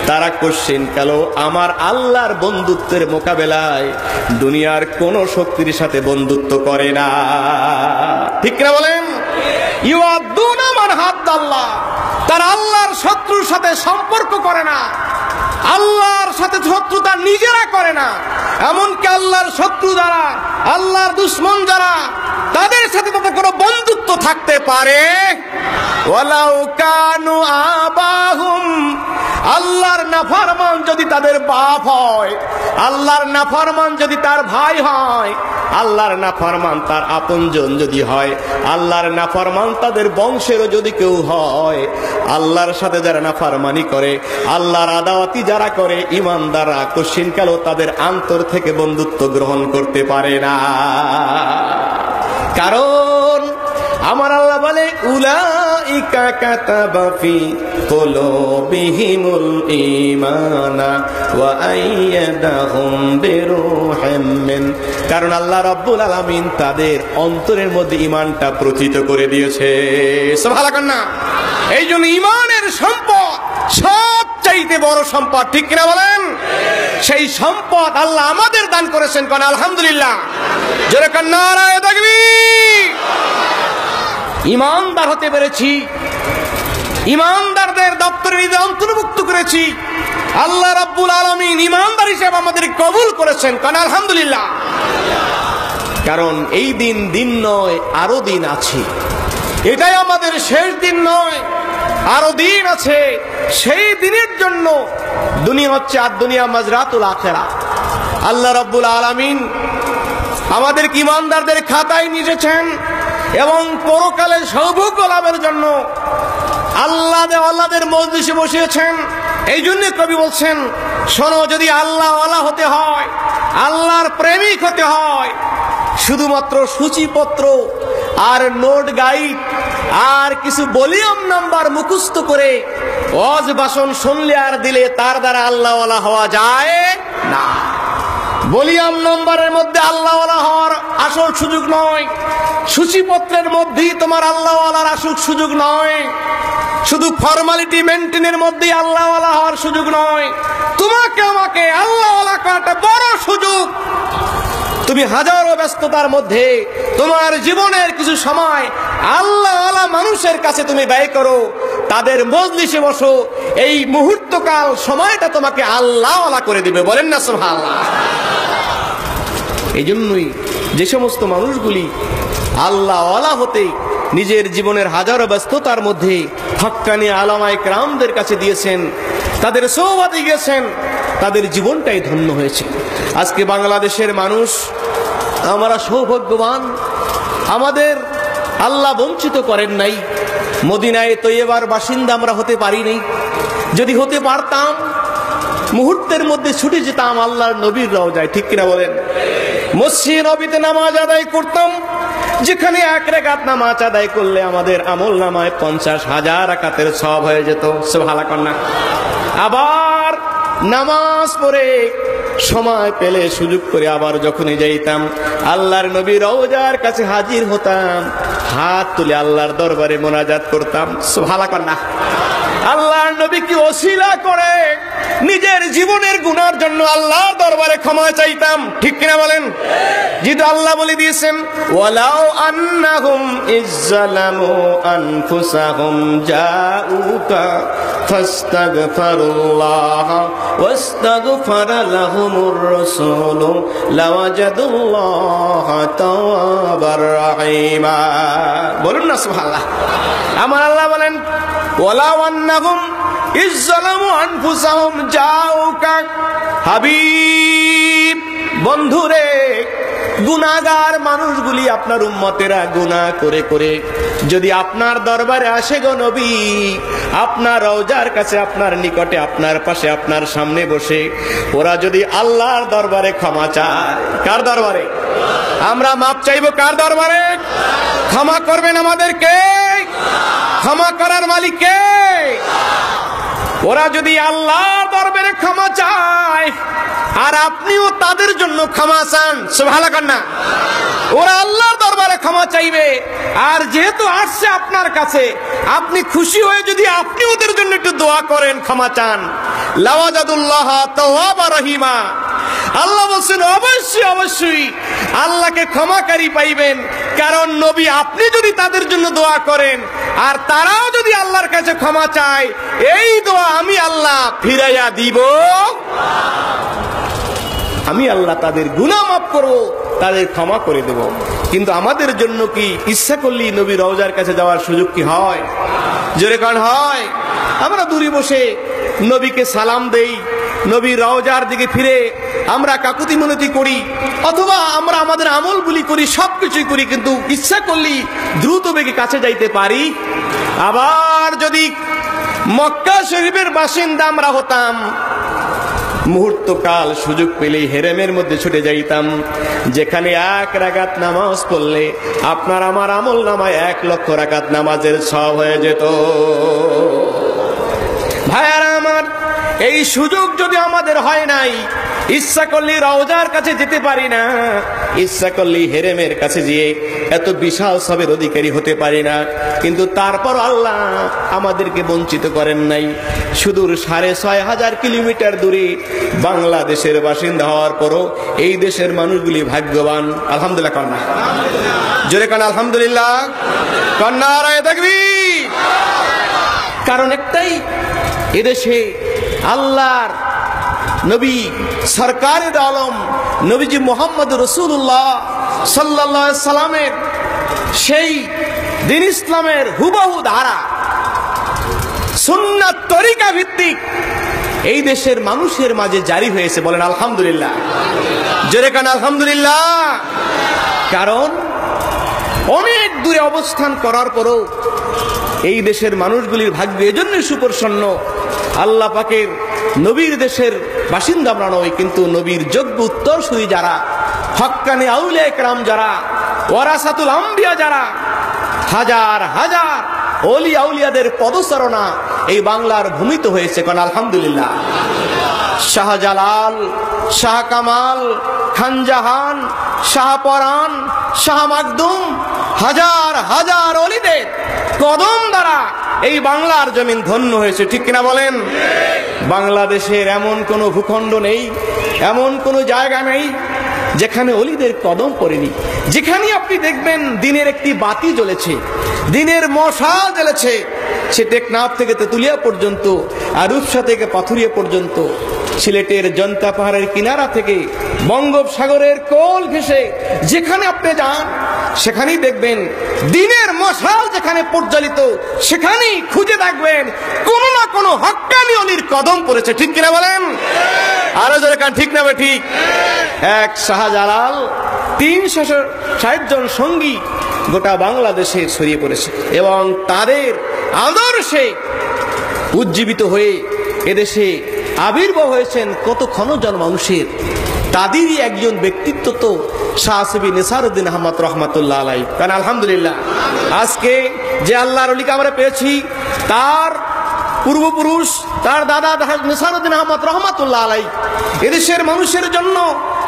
A: তারা কোশ্চেন কাল আমার আল্লাহর বন্ধুত্বের মোকাবেলায় দুনিয়ার কোন শক্তির সাথে বন্ধুত্ব করে না। ঠিক না বলেন? ইউআদুনা মান হাদ্দাল্লাহ, তারা আল্লাহর শত্রুর সাথে সম্পর্ক করে না, আল্লাহর সাথে শত্রুতা নিজেরা করে না। এমনকি আল্লাহর শত্রু যারা, আল্লাহর দুশমন যারা, তাদের সাথে তাদের কোনো বন্ধুত্ব থাকতে পারে। ওয়ালাউ কানু আবাহুম, আল্লাহর নাফরমান যদি তাদের বাপ হয়, আল্লাহর নাফরমান যদি তার ভাই হয়, আল্লাহর নাফরমান তার আপনজন যদি হয়, আল্লাহর নাফরমান তাদের বংশেরও যদি কেউ হয়, আল্লাহর সাথে যারা নাফরমানি করে, আল্লাহর আদাওয়াতি যারা করে, ঈমানদাররা কোশ্চিনকালও তাদের অন্তর থেকে বন্ধুত্ব গ্রহণ করতে পারে না। কারণ আমার আল্লাহ বলে, উলাইকা কাতাবা ফি কুলুবিহিমুল ঈমানা ওয়া আইয়াদাহুম বিরূহিম মিন, কারণ আল্লাহ রাব্বুল আলামিন তাদের অন্তরের মধ্যে ঈমানটা প্রচিত করে দিয়েছে। সুবহানাল্লাহ। এই জন্য ঈমানের সম্পদ সবচাইতে বড় সম্পদ। ঠিক কিনা বলেন? সেই সম্পদ আল্লাহ আমাদের দান করেছেন। কোন আলহামদুলিল্লাহ। জোরে কোন নারায়ে তাকবীর। ঈমানদার হতে পেরেছি, ঈমানদারদের দপ্তরে নিজে অন্তর্ভুক্ত করেছি। আল্লাহ রাব্বুল আলামিন ঈমানদার হিসেবে আমাদের কবুল করেছেন। কোন আলহামদুলিল্লাহ। কারণ এই দিন দিন নয়, আরো দিন আছে। এটাই আমাদের শেষ দিন নয়, আরো দিন আছে। সেই দিনের জন্য দুনিয়া হচ্ছে আর দুনিয়া মাজরাতুল আখিরা। আল্লাহ রাব্বুল আলামিন আমাদের ঈমানদারদের খাতায় নিয়েছেন এবং পরকালে সৌভাগ্য লাভের জন্য আল্লাহদের মজলিসে বসিয়েছেন। এই জন্য কবি বলছেন, শোনো, যদি আল্লাহ ওয়ালা হতে হয়, আল্লাহর প্রেমিক হতে হয়, শুধুমাত্র সূচিপত্র আর নোট গাইড আর কিছু ভলিউম নাম্বার মুখস্থ করে ওয়াজ ভাষণ শুনলে আর দিলে তার দ্বারা আল্লাহ ওয়ালা হওয়া যায় না। ভলিউম নম্বরের মধ্যে আল্লাহ ওয়ালা হওয়ার আসল সুযোগ নয়, সূচিপত্রের মধ্যেই তোমার আল্লাহ ওয়ালার আসল সুযোগ নয়, শুধু ফর্মালিটি মেনটেনের মধ্যেই আল্লাহ ওয়ালা হওয়ার সুযোগ নয়। তোমাকে আমাকে আল্লাহ ওয়ালা করাটা বড় সুযোগ। তুমি হাজারো ব্যস্ততার মধ্যে তোমার জীবনের কিছু সময় আল্লাহ ওয়ালা মানুষের কাছে তুমি ব্যয় করো, তাদের মজলিসে বসো, এই মুহূর্তকাল সময়টা তোমাকে আল্লাহ ওয়ালা করে দিবে। বলেন না সুবহানাল্লাহ। এই জন্যই যে সমস্ত মানুষগুলি আল্লাহ ওয়ালা হতে নিজের জীবনের হাজারো ব্যস্ততার মধ্যে হক্কানি আলামায়ে কেরামদের কাছে দিয়েছেন, তাদের সোহবতে গিয়েছেন, তাদের জীবনটাই ধন্য হয়েছে। আজকে বাংলাদেশের মানুষ আমরা সৌভাগ্যবান, আমাদের আল্লাহ বঞ্চিত করেন নাই। মদিনায়ে তৈয়বার বাসিন্দা আমরা হতে পারি নাই। যদি হতে পারতাম, মুহূর্তের মধ্যে ছুটে যেতাম আল্লাহর নবীর রওজায়। ঠিক কিনা বলেন? মসজিদে নবীতে নামাজ আদায় করতাম, যেখানে 1 রাকাত নামাজ আদায় করলে আমাদের আমল নামায় 50,000 রাকাতের সওয়াব হয়ে যেত। সুবহানাল্লাহ। আবার নামাজ পড়ে সময় পেলে সুযোগ করে আবার যখনই যাইতাম আল্লাহর নবী রওজার কাছে হাজির হতাম, হাত তুলে আল্লাহর দরবারে মোনাজাত করতাম। সুবহানাল্লাহ। আল্লাহর নবী কি ওসিলা করে নিজের জীবনের গুনার জন্য আল্লাহর দরবারে ক্ষমা চাইতাম, ঠিক কিনা বলেন? যেহেতু আল্লাহ বলে দিয়েছেন ওয়ালাউ আন্নাহুম ইজ্জালামু আনফুসাহুম জাউকা ফাস্তাগফিরুল্লাহ ওয়াস্তাগফারা লাহুমুর রাসূল লাওয়াজাদুল্লাহ তাওয়াবার রাহিমা। বলুন না সুবহানাল্লাহ। আমার আল্লাহ বলেন ওয়ালাউ আন্নাহুম ইজ্জালামু আনফুসাহুম জাউকা, হাবিব বন্ধুরে, গুনাহগার মানুষগুলি আপনার উম্মতেরা গুনাহ করে করে যদি আপনার দরবারে আসে গো নবী, আপনার রওজার কাছে, আপনার নিকটে, আপনার পাশে, আপনার সামনে বসে ওরা যদি আল্লাহর দরবারে ক্ষমা চায়, কার দরবারে? আমরা মাপ চাইবো কার দরবারে? ক্ষমা করবেন আমাদেরকে? ক্ষমা করার মালিক কে? ওরা যদি আল্লাহর দরবারে ক্ষমা চায় আর আপনিও তাদের জন্য ক্ষমা চান, সুবহানাল্লাহ, ওরা আল্লাহর দরবারে ক্ষমা চাইবে, আর যেহেতু আসছে আপনার কাছে, আপনি খুশি হয়ে যদি আপনি ওদের জন্য একটু দোয়া করেন, ক্ষমা চান, লাওয়াজাদুল্লাহ তাওয়াবার রহিমা। আল্লাহ বলছেন অবশ্যই অবশ্যই আল্লাহকে ক্ষমাকারী পাইবেন, কারণ নবী আপনি যদি তাদের জন্য দোয়া করেন আর তারাও যদি আল্লাহর কাছে ক্ষমা চায়, এই দোয়া আমি আল্লাহ ফিরাইয়া দিব, আমি আল্লাহ তাদের গুনাহ মাফ করব, তাদের ক্ষমা করে দেব। কিন্তু আমাদের জন্য কি ইচ্ছা করলেই নবী রওজার কাছে যাওয়ার সুযোগ কি হয়? জোরে কান হয়? আমরা দূরে বসে নবীকে সালাম দেই, নবী রওজার দিকে ফিরে আমরা কাকুতি মিনতি করি, অথবা আমরা আমাদের আমলগুলি করি, সবকিছুই করি, কিন্তু ইচ্ছা করলেই দ্রুত বেগে কাছে যাইতে পারি। আবার যদি মক্কা শরীফের বাসিন্দা আমরা হতাম, মুহূর্তকাল সুযোগ পেলেই হেরেমের মধ্যে ছুটে যাইতাম, যেখানে 1 রাকাত নামাজ পড়লে আপনার আমার আমল নামায় 1 লক্ষ রাকাত নামাজের সওয়াব হয়ে যেত। ভাইয়ারা আমার, এই সুযোগ যদি আমাদের হয় নাই, ইচ্ছা করলে রওজার কাছে যেতে পারি না, ইচ্ছা করলে হেরেমের কাছে গিয়ে এত বিশাল সবের অধিকারী হতে পারি না, কিন্তু তারপর আল্লাহ আমাদেরকে বঞ্চিত করেন নাই। সুদূর 6500 কিলোমিটার দূরে বাংলাদেশের বাসিন্দা হওয়ার পরও এই দেশের মানুষগুলি ভাগ্যবান। আলহামদুলিল্লাহ কন্যা, জোরে কান আলহামদুলিল্লাহ, কন্যা রায় তাকবীর। কারণ একটাই, এদেশে আল্লাহর নবী সরকারের আলম নবীজি মুহাম্মদ রাসূলুল্লাহ সাল্লাল্লাহু আলাইহি সাল্লামের সেই দ্বীন ইসলামের হুবহু ধারা, সুন্নাত তরিকা ভিত্তিক এই দেশের মানুষের মাঝে জারি হয়েছে। বলেন আলহামদুলিল্লাহ, জোরে কান আলহামদুলিল্লাহ। কারণ অনেক দূরে অবস্থান করার পরও এই দেশের মানুষগুলির ভাগ্য এজন্য সুপ্রসন্ন, আল্লাহ পাকের নবীর দেশের বাসিন্দা আমরা নই, কিন্তু নবীর যোগ্য উত্তরসূরি যারা, হক্কানি আউলিয়া কেরাম যারা, ওয়ারাসাতুল আম্বিয়া যারা, হাজার হাজার ওলি আউলিয়াদের পদচারণা এই বাংলার ভূমিতে হয়েছে। কোন আলহামদুলিল্লাহ। শাহজালাল, শাহ কামাল, খানজাহান, শাহপরান, শাহ মাকদুম, হাজার হাজার ওলিদের কদম দ্বারা এই বাংলার জমিন ধন্য হয়েছে, ঠিক কিনা বলেন? বাংলাদেশের এমন কোন ভূখণ্ড নেই, এমন কোন জায়গা নেই যেখানে ওলিদের কদম পড়েনি। যেখানে আপনি দেখবেন দিনের একটি বাতি জ্বলেছে, দিনের মশাল জ্বলেছে, সে টেকনাফ থেকে তেতুলিয়া পর্যন্ত, আর রূপসা থেকে পাথুরিয়া পর্যন্ত, সিলেটের জনতা পাহাড়ের কিনারা থেকে বঙ্গোপসাগরের কোল ঘেঁষে যেখানে আপনি যান, সেখানেই দেখবেন দিনের মশাল যেখানে প্রজ্বলিত, সেখানেই খুঁজে দেখবেন কোনো না কোনো হক্কানি ওলির কদম পড়েছে, ঠিক কিনা বলেন? আরো জোরে কান, ঠিক না ঠিক? এক শাহজালাল 360 জন সঙ্গী গোটা বাংলাদেশে ছড়িয়ে পড়েছে, এবং তাদের আদর্শে উজ্জীবিত হয়ে এদেশে আবির্ভাব হয়েছেন কত ক্ষণজন মানুষের। তাদেরই একজন ব্যক্তিত্ব তো শাহ আসিফ নেসারউদ্দিন আহমদ রহমাতুল্লাহ আলাইহি। কারণ আলহামদুলিল্লাহ আজকে যে আল্লাহর ওলিকে আমরা পেয়েছি, তার পূর্বপুরুষ, তার দাদা নেসারউদ্দিন আহমদ রহমাতুল্লাহ আলাইহি এদেশের মানুষের জন্য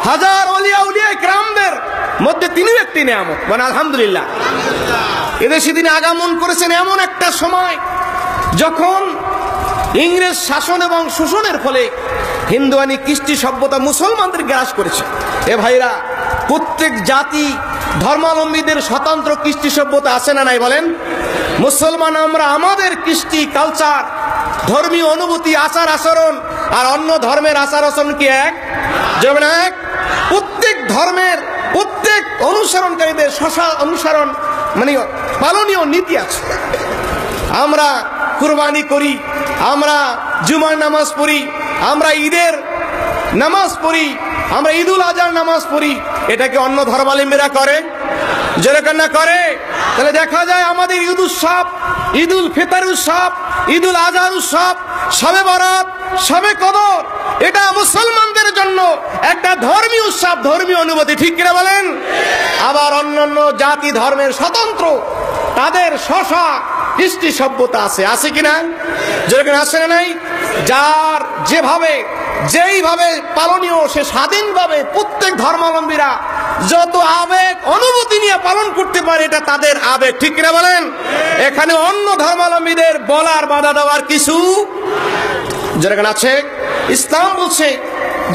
A: হাজার ওলিয়া উলিয়া কিরামদের মধ্যে তিনিও একটি নিয়ামত। মানে আলহামদুলিল্লাহ এদেশে তিনি আগমন করেছেন এমন একটা সময় যখন ইংরেজ শাসন এবং শোষণের ফলে হিন্দুয়ানি কৃষ্টি সভ্যতা মুসলমানদের গ্রাস করেছে। এ ভাইরা, প্রত্যেক জাতি ধর্মাবলম্বীদের স্বতন্ত্র কৃষ্টি সভ্যতা আছে না নাই বলেন? মুসলমান আমরা আমাদের কৃষ্টি কালচার, ধর্মীয় অনুভূতি, আচার আচরণ আর অন্য ধর্মের আচার আচরণ কি এক? যেমন এক। প্রত্যেক ধর্মের প্রত্যেক অনুসরণকারীদের অনুসরণ মানে পালনীয় নীতি আছে। আমরা কুরবানি করি, আমরা জুমার নামাজ পড়ি, আমরা ঈদের নামাজ পড়ি, আমরা ঈদুল আজহার নামাজ পড়ি। এটা কি অন্য ধর্মাবলম্বীরা করে? যেরকম না করে, তাহলে দেখা যায় আমাদের ঈদ উৎসব, ঈদুল ফিতর উৎসব, ঈদুল আজহার উৎসব, শবে বরাত, শবে কদর, এটা মুসলমানদের জন্য একটা ধর্মীয় উৎসব, ধর্মীয় অনুভূতি, ঠিক কিনা বলেন? আবার অন্যান্য জাতি ধর্মের স্বতন্ত্র তাদের স্ব-স্ব কৃষ্টি সভ্যতা আছে, আছে কিনা? যেরকম আছে না নাই? যার যেভাবে যেইভাবে পালনীয় সে স্বাধীনভাবে প্রত্যেক ধর্মাবলম্বীরা যত আবেগ অনুভূতি নিয়ে পালন করতে পারে, এটা তাদের আবেগ, ঠিক কিনা বলেন? এখানে অন্য ধর্মাবলম্বীদের বলার বাধা দেওয়ার কিছু যেরকম আছে। ইসলাম বলছে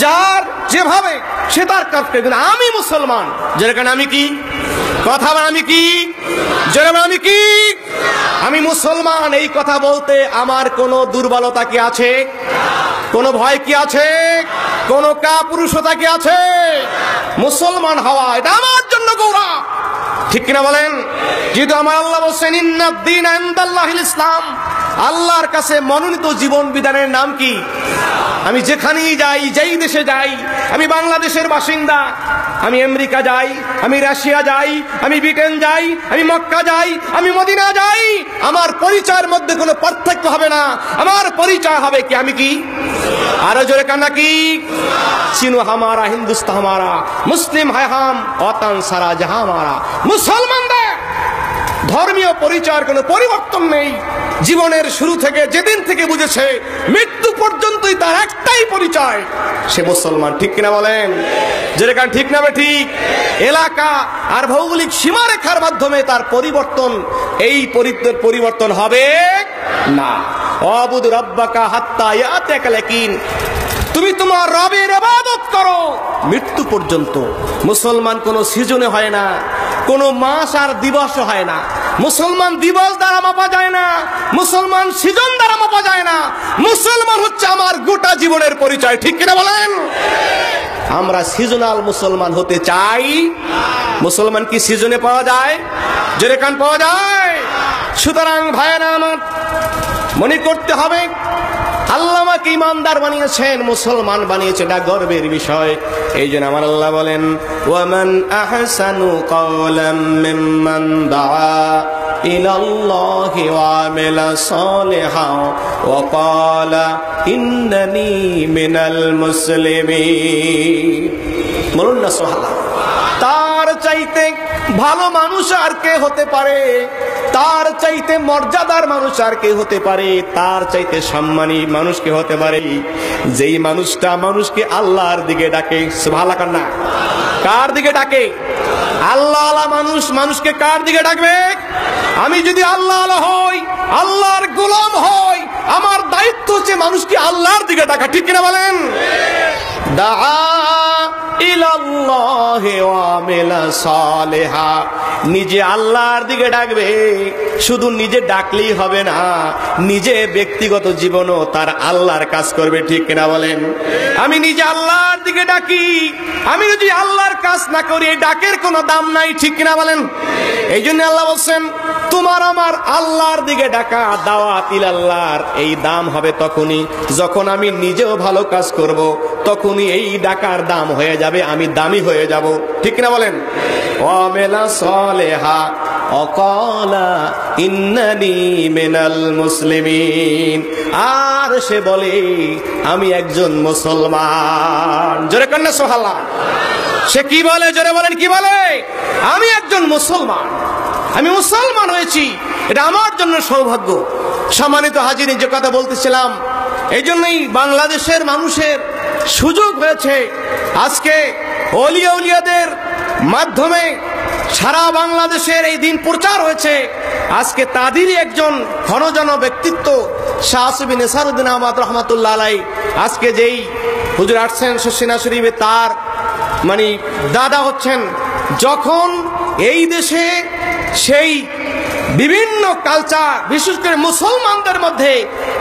A: যার যেভাবে সে তার কাজ করে। আমি মুসলমান, যেরকম আমি কি কথা, আমি কি যেরকম আমি কি আমি মুসলমান, এই কথা বলতে আমার কোনো দুর্বলতা কি আছে? কোনো ভয় কি আছে? কোনো কাপুরুষতা কি আছে? মুসলমান হওয়া এটা আমার জন্য গৌরব, ঠিক কিনা বলেন? যেহেতু আমার আল্লাহ বলছেন ইন্নাদ-দীন ইনদাল্লাহিল ইসলাম, আল্লাহর কাছে মনোনীত জীবন বিধানের নাম কি? আমি যেখানেই যাই, যেই দেশে যাই, আমি বাংলাদেশের বাসিন্দা, আমি আমেরিকা যাই, আমি রাশিয়া যাই, আমি ব্রিটেন যাই, আমি মক্কা যাই, আমি মদিনা যাই, আমার পরিচয়ের মধ্যে কোনো পার্থক্য হবে না। আমার পরিচয় হবে কি? আমি কি? আরো জোরে কান্না কি? চিনো হামারা হিন্দুস্তান হামারা, মুসলিম হ্যায় হাম, ওয়াতান সারা জাহাঁ হামারা। মুসলমানদের ধর্মীয় পরিচয়ের কোনো পরিবর্তন নেই। জীবনের শুরু থেকে যেদিন থেকে বুঝেছে মৃত্যু পর্যন্তই তার একটাই পরিচয়, সে মুসলমান, ঠিক কিনা বলেন? যেরকম ঠিক না ঠিক? এলাকা আর ভৌগোলিক সীমারেখার মাধ্যমে তার পরিবর্তন, এই পরিবর্তন হবে না। ওয়াবুদ রাব্বাকা হাত্তা ইয়াতিয়াকাল ইয়াকিন, তুমি তোমার রবের ইবাদত করো মৃত্যু পর্যন্ত। মুসলমান কোন সিজনে হয় না, কোন মাস আর দিবস হয় না। মুসলমান দিবস দ্বারা মাপা যায় না, মুসলমান সিজন দ্বারা মাপা যায় না। মুসলমান হচ্ছে আমার গোটা জীবনের পরিচয়, ঠিক কিনা বলেন? আমরা সিজনাল মুসলমান হতে চাই। মুসলমান কি সিজনে পাওয়া যায়? যেরকম পাওয়া যায়। সুতরাং ভাইয়েরা আমার, মনে করতে হবে আল্লাহ আমাকে ইমানদার বানিয়েছেন, মুসলমান বানিয়েছে, এটা গর্বের বিষয়। এই জন্য আমার আল্লাহ বলেন ওয়ামান আহসানু কাওলাম মিম্মান দাআ ইলাল্লাহি ওয়া আমিলা সালিহান ওয়া ক্বালা ইন্নানি মিনাল মুসলিমিন। বলুন না সুবহানাল্লাহ। তার চাইতে ভালো মানুষ আর কে হতে পারে? তার চাইতে মর্যাদার মানুষ আর কে হতে পারে? তার চাইতে সম্মানী মানুষ কে হতে পারে? যেই মানুষটা মানুষকে আল্লাহর দিকে ডাকে। সুবহানাল্লাহ না? কার দিকে ডাকে? আল্লাহ আলা মানুষ মানুষকে কার দিকে ডাকবে? আমি যদি আল্লাহ আলা হই, আল্লাহর গোলাম হই, আমার দায়িত্ব হচ্ছে মানুষকে আল্লাহর দিকে ডাকা, ঠিক কিনা বলেন? দাআ ইলাল্লাহি ওয়া আমিলা সালিহা, নিজে আল্লাহর দিকে ডাকবে। শুধু নিজে ডাকলেই হবে না, নিজে ব্যক্তিগত জীবনও তার আল্লাহর কাজ করবে, ঠিক কিনা বলেন? আমি নিজে আল্লাহর দিকে ডাকি, আমি যদি আল্লাহর কাজ না করি এই ডাকের কোনো দাম নাই, ঠিক কিনা বলেন? এই জন্য আল্লাহ বলছেন তোমার আমার আল্লাহর দিকে ডাকা, দাওয়াত ইলাল্লাহর এই দাম হবে তখনই যখন আমি নিজেও ভালো কাজ করব, তখনই এই ডাকার দাম হয়ে যাবে, আমি দামি হয়ে যাব। ঠিক না বলেন? ওয়ামেলা সলেহা অকালা ইন্নানি মিনাল মুসলিমিন, আর সে বলে আমি একজন মুসলমান। জোরে কন্যা সুবহানাল্লাহ। সে কি বলে? জোরে বলেন, কি বলে? আমি একজন মুসলমান, আমি মুসলমান হয়েছি, এটা আমার জন্য সৌভাগ্য। সম্মানিত হাজিরিন, যে কথা বলতেছিলাম, এই জন্যই বাংলাদেশের মানুষের সুযোগ হয়েছে আজকে ওলিয়া উলিয়াদের মাধ্যমে সারা বাংলাদেশের এই দিন প্রচার হয়েছে। আজকে তাদেরই একজন ঘনজন ব্যক্তিত্ব শাহ আসিফ নেসারউদ্দিন আহমদ রহমাতুল্লাহ আলাইহি, আজকে যেই হুজুর আসছেন শর্ষিনা শরীফে, তার মানে দাদা হচ্ছেন। যখন এই দেশে সেই বিভিন্ন কালচার, বিশেষ করে মুসলমানদের মধ্যে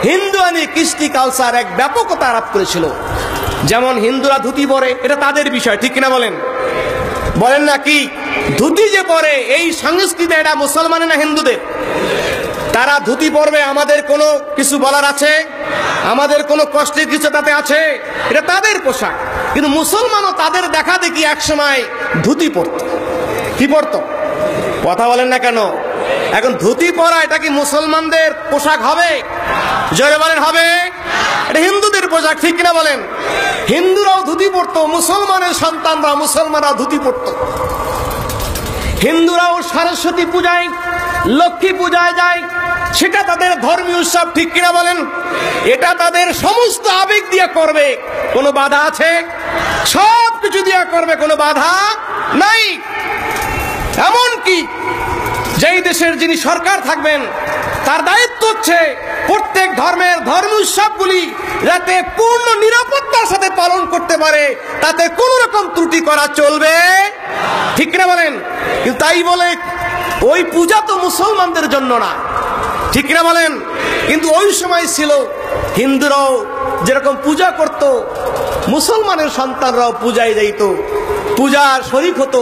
A: হিন্দুয়ানি কৃষ্টি কালচার এক ব্যাপকতা আরোপ করেছিল, যেমন হিন্দুরা ধুতি পরে, এটা তাদের বিষয়, ঠিক কিনা বলেন? বলেন না কি? ধুতি যে পরে এই সংস্কৃতি, এটা মুসলমানের না হিন্দুদের? তারা ধুতি পরবে, আমাদের কোনো কিছু বলার আছে? আমাদের কোনো কষ্টের কিছু তাতে আছে? এটা তাদের পোশাক। কিন্তু মুসলমানও তাদের দেখা দেখি একসময় ধুতি পরত। কি পরত? কথা বলেন না কেন? এখন ধুতি পরা এটা কি মুসলমানদের পোশাক হবে? জোরে বলেন, হবে? এটা হিন্দুদের পোশাক, ঠিক কিনা বলেন? হিন্দুরাও ধুতি পরতো, মুসলমানের সন্তানরা, মুসলমানরা ধুতি পরত। হিন্দুরাও সরস্বতী পূজায়, লক্ষ্মী পূজায় যায়, সেটা তাদের ধর্মীয় উৎসব, ঠিক কিনা বলেন? এটা তাদের সমস্ত আবেগ দিয়ে করবে, কোনো বাধা আছে? সব কিছু দিয়ে করবে, কোনো বাধা নাই। এমনকি যেই দেশের যিনি সরকার থাকবেন, তার দায়িত্ব হচ্ছে প্রত্যেক ধর্মের ধর্মীয় উৎসবগুলি যাতে পূর্ণ নিরাপত্তার সাথে পালন করতে পারে, তাতে কোন রকম ত্রুটি করা চলবে, ঠিক না বলেন? কিন্তু তাই বলে ওই পূজা তো মুসলমানদের জন্য না, ঠিক না বলেন? কিন্তু ওই সময় ছিল হিন্দুরাও যেরকম পূজা করত, মুসলমানের সন্তানরাও পূজায় যাইত, পূজার শরীক হতো,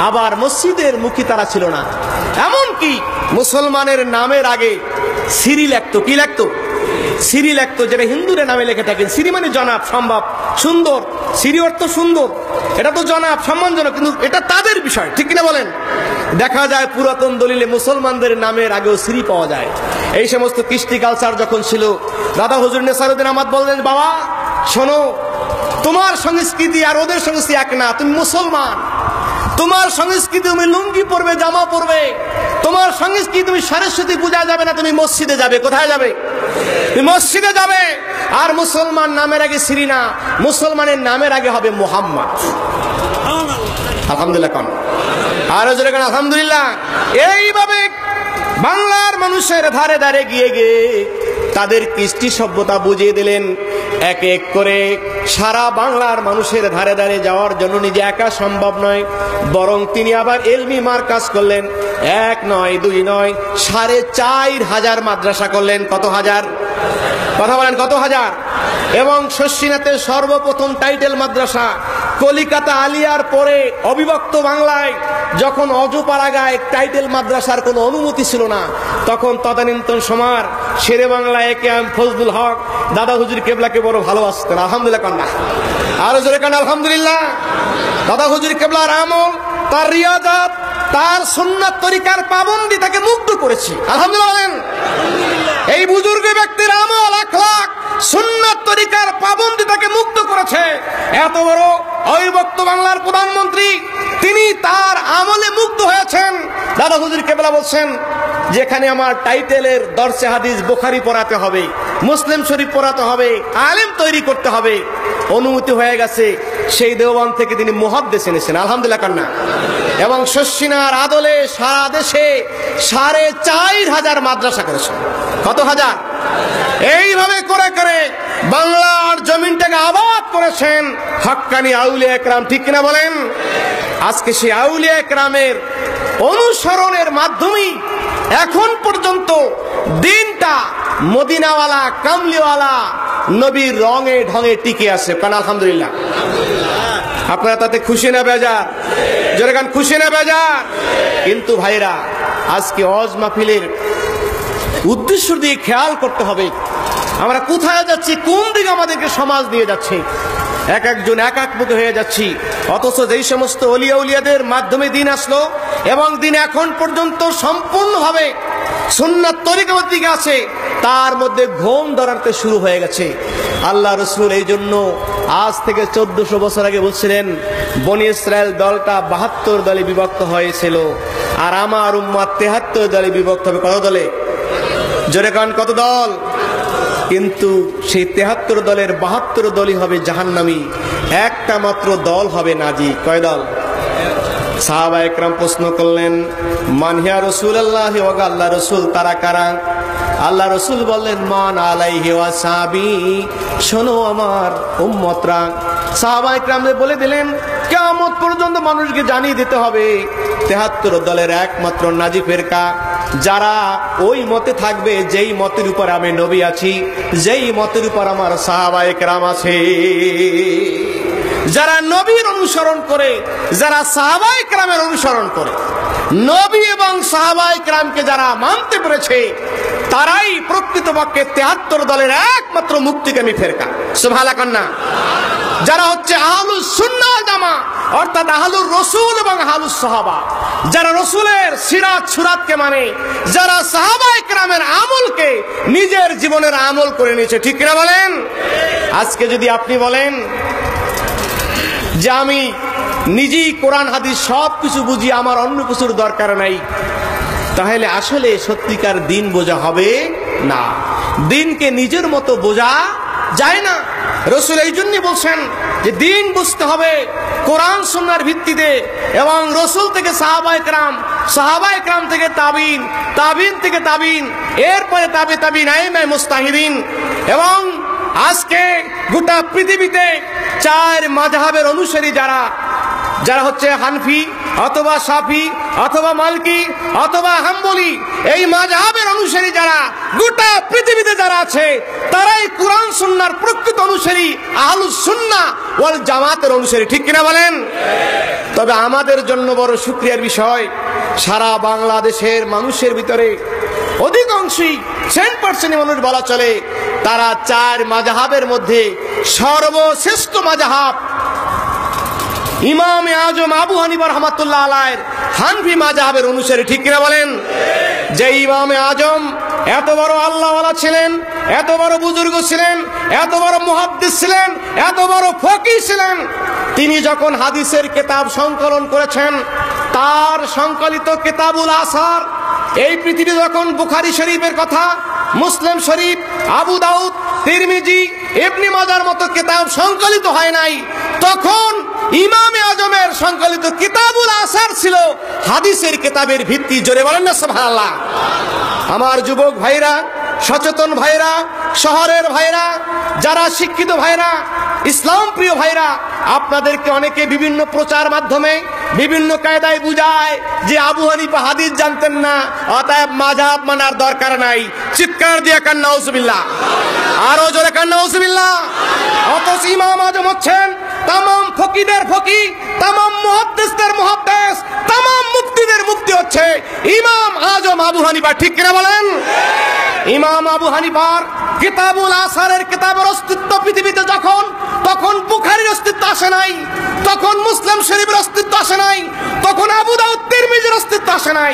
A: আবার মসজিদের মুখী তারা ছিল না। এমনকি মুসলমানের নামের আগে সিরি লেখতো। কি লেখতো? সিরি লেখতো, যেটা হিন্দুদের নামে লেখে থাকেন। সিরি মানে জনাব, সম্ভব, সুন্দর। সিরি অর্থ সুন্দর, এটা তো জনাব, সম্মানজনক, কিন্তু এটা তাদের বিষয়, ঠিক কিনা বলেন? দেখা যায় পুরাতন দলিলে মুসলমানদের নামের আগেও সিরি পাওয়া যায়। এই সমস্ত কৃষ্টি কালচার যখন ছিল, দাদা হুজুর নেসারউদ্দিন আহমদ বললেন, বাবা শোনো, তোমার সংস্কৃতি আর ওদের সংস্কৃতি এক না। তুমি মুসলমান, তোমার সংস্কৃতি তুমি লুঙ্গি পরবে, জামা পরবে। তোমার সংস্কৃতি তুমি সরস্বতী পূজা যাবে না, তুমি মসজিদে যাবে। কোথায় যাবে? তুমি মসজিদে যাবে। আর মুসলমান নামের আগে শ্রী না, মুসলমানের নামের আগে হবে মুহাম্মদ। আলহামদুলিল্লাহ কোন? আর আলহামদুলিল্লাহ। এইভাবে বাংলার মানুষের ধারে ধারে গিয়ে গিয়ে তাদের কৃষ্টি সভ্যতা বুঝিয়ে দিলেন। এক এক করে সারা বাংলার মানুষের ধারে ধারে যাওয়ার জন্য নিজে একা সম্ভব নয়, বরং তিনি আবার এলমি মার্কাজ করলেন। 1 নয় 2 নয়, 4,500 মাদ্রাসা করলেন। কত হাজার? কথা বলেন, কত হাজার? এবং শর্ষিনাথের সর্বপ্রথম টাইটেল মাদ্রাসা কলিকাতা আলিয়ার পরে অবিভক্ত বাংলায় যখন অজপাড়াগায় টাইটেল মাদ্রাসার কোনো অনুমতি ছিল না, তখন তদানীন্তন সমার শেরে বাংলায় একে এম ফজলুল হক দাদা হুজুর কেবলাকে বড় ভালোবাসতেন। আলহামদুলিল্লাহ কান্না, আরো জোরে কান্না আলহামদুলিল্লাহ। দাদা হুজুর কেবলার আমল, তার রিয়াজাত, তার সুন্নাত তরিকার পাবন্দি তাকে মুগ্ধ করেছে। আলহামদুলিল্লাহ। এই বুজুর্গ ব্যক্তির আমল, আখলাক, সুন্নাত তরিকার পাবন্দি তাকে মুগ্ধ করেছে। এত বড় অবিভক্ত বাংলার প্রধানমন্ত্রী, তিনি তার আমলে মুগ্ধ হয়েছেন। দাদা হুজুর কেবলা বলছেন, যেখানে আমার টাইটেলের দর্শে হাদিস বুখারী পড়াতে হবে, মুসলিম শরীফ পড়াতে হবে, আলেম তৈরি করতে হবে, অনুমতি হয়ে গেছে। সেই দেওবন্দ থেকে তিনি মুহাদ্দিস এনেছেন। আলহামদুলিল্লাহ কান্না। এবং শর্ষিনার আদলে সারা দেশে 4,500 মাদ্রাসা করেছেন। কত হাজার? এইভাবে করে করে বাংলার জমিনটাকে আবাদ করেছেন হক্কানি আউলিয়া একরাম, ঠিক কিনা বলেন? আজকে সেই আউলিয়া একরামের অনুসরণের মাধ্যমেই এখন পর্যন্ত দিনটা মদিনাওয়ালা, কামলিওয়ালা নবীর রঙে ঢঙে টিকে আছে। কারণ আলহামদুলিল্লাহ। আপনারা তাতে খুশি না বেজার? জোরে গান, খুশি না বেজার? কিন্তু ভাইরা, আজকে ওয়াজ মাহফিলের উদ্দেশ্য দিয়ে খেয়াল করতে হবে আমরা কোথায় যাচ্ছি, কোন দিকে আমাদেরকে সমাজ নিয়ে যাচ্ছে। এক একজন এক এক মুখে হয়ে যাচ্ছি। অথচ যেই সমস্ত ওলিয়া উলিয়াদের মাধ্যমে দিন আসলো এবং দিন এখন পর্যন্ত সম্পূর্ণভাবে সুন্নাত তরিকার দিকে আছে, তার মধ্যে ঘুম ধরাতে শুরু হয়ে গেছে। আল্লাহ রসুল এই জন্য আজ থেকে 1400 বছর আগে বলছিলেন, বনি ইসরায়েল দলটা 72 দলে বিভক্ত হয়েছিল, আর আমার উম্মাত 73 দলে বিভক্ত হবে। কত দলে? জোরে কান, কত দল? কিন্তু সেই 73 দলের 72 দলই হবে জাহান্নামী, একটা মাত্র দল হবে নাজি। কয় দল? সাহাবা একরাম প্রশ্ন করলেন, মান হিয়া রাসূলুল্লাহ, ওগো আল্লাহ রসুল তারা কারা? আল্লাহ রসুল বললেন, মান আলাইহি ওয়া সাহাবী, শোনো আমার উম্মতরা। সাহাবা একরাম বলে দিলেন, কিয়ামত পর্যন্ত মানুষকে জানিয়ে দিতে হবে 73 দলের একমাত্র নাজি ফেরকা, যারা ওই মতে থাকবে যেই মতের উপর আমি নবী আছি, যেই মতের উপর আমার সাহাবা একরাম আছে। যারা নবীর অনুসরণ করে, যারা সাহাবায়ে কেরামের অনুসরণ করে, নবী এবং সাহাবায়ে কেরামকে যারা মানতে পেরেছে, তারাই প্রকৃতপক্ষে 73 দলের একমাত্র মুক্তিগামী ফেরকা। সুবহানাল্লাহ। যারা হচ্ছে আহলুস সুন্নাহ ওয়াল জামা, অর্থাৎ আহলুর রাসূল এবং আহলুস সাহাবা, যারা রাসূলের সিরাত সুরাতকে মানে, যারা সাহাবায়ে কেরামের আমলকে নিজের জীবনের আমল করে নিয়েছে। ঠিক কিনা বলেন? আজকে যদি আপনি বলেন যে আমি নিজেই কোরআন হাদিস সব কিছু বুঝি, আমার অন্য কিছুর দরকার নাই, তাহলে আসলে সত্যিকার দিন বোঝা হবে না। দিনকে নিজের মতো বোঝা যায় না। রাসূল এই জন্য বলছেন যে দিন বুঝতে হবে কোরআন সুন্নাহর ভিত্তিতে, এবং রাসূল থেকে সাহাবায়ে কেরাম, সাহাবায়ে কেরাম থেকে তাবিন, তাবিন থেকে তাবিন, এরপরে তাবে তাবিন, আইমায়ে মুস্তাহিদিন। এবং আজকে গোটা পৃথিবীতে 4 মাযহাবের অনুসারী যারা, যারা হচ্ছে হানফি অথবা শাফি অথবা মালকি অথবা হাম্বলি, এই মাযহাবের অনুসারী যারা গোটা পৃথিবীতে যারা আছে, তারাই কোরআন সুন্নাহর প্রকৃত অনুসারী, আহলুস সুন্নাহ ওয়াল জামাতের অনুসারী। ঠিক কিনা বলেন? তবে আমাদের জন্য বড় শুকরিয়ার বিষয়, সারা বাংলাদেশের মানুষের ভিতরে অধিকাংশই 10% মানুষ বলা চলে, তারা 4 মাযহাবের মধ্যে সর্বশ্রেষ্ঠ মাযহাব ইমামে আজম আবু হানিফা রাহমাতুল্লাহ আলাইহির হানফি মাযহাবের অনুসারী। ঠিক কিনা বলেন? যে ইমামে আজম এত বড় আল্লাহওয়ালা ছিলেন, এত বড় বুজুর্গ ছিলেন, এত বড় মুহাদ্দিস ছিলেন, এত বড় ফকিহ ছিলেন, তিনি যখন হাদিসের কিতাব সংকলন করেছেন, তার সংকলিত কিতাবুল আসার, এই পৃথিবী যখন বুখারী শরীফের কথা, মুসলিম শরীফ, আবু দাউদ, তিরমিজি, ইবনে মাজার মতো কিতাব সংকলিত হয় নাই, তখন ইমামে আজমের সংকলিত কিতাবুল আসার ছিল হাদিসের কিতাবের ভিত্তি। জোরে বলেন না সুবহানাল্লাহ। আমার যুবক ভাইরা, সচেতন ভাইরা, শহরের ভাইরা, যারা শিক্ষিত ভাইরা, ইসলাম প্রিয় ভাইরা, আপনাদেরকে অনেকে বিভিন্ন প্রচার মাধ্যমে বিভিন্ন কায়দায় বুঝায় যে আবু হানিফা হাদিস জানতেন না, অতএব মাযহাব মানার দরকার নাই। চিৎকার দিয়ে কান নাউজুবিল্লাহ, আরো জোরে কান নাউজুবিল্লাহ। অথচ ইমাম আজম হচ্ছেন তামাম ফকিদের ফকি, তামাম মুহাদ্দিসদের মুহাদ্দিস, তামাম মুফতিদের মুফতি হচ্ছে ইমাম আজম আবু হানিফা। ঠিক কিনা বলেন? ইমাম আবু হানিফার কিতাবুল আসারের কিতাবের অস্তিত্ব পৃথিবীতে তখন বুখারীর অস্তিত্ব আসে নাই, তখন মুসলিম শরীফের অস্তিত্ব আসে নাই, তখন আবু দাউদ তিরমিজির অস্তিত্ব আসে নাই।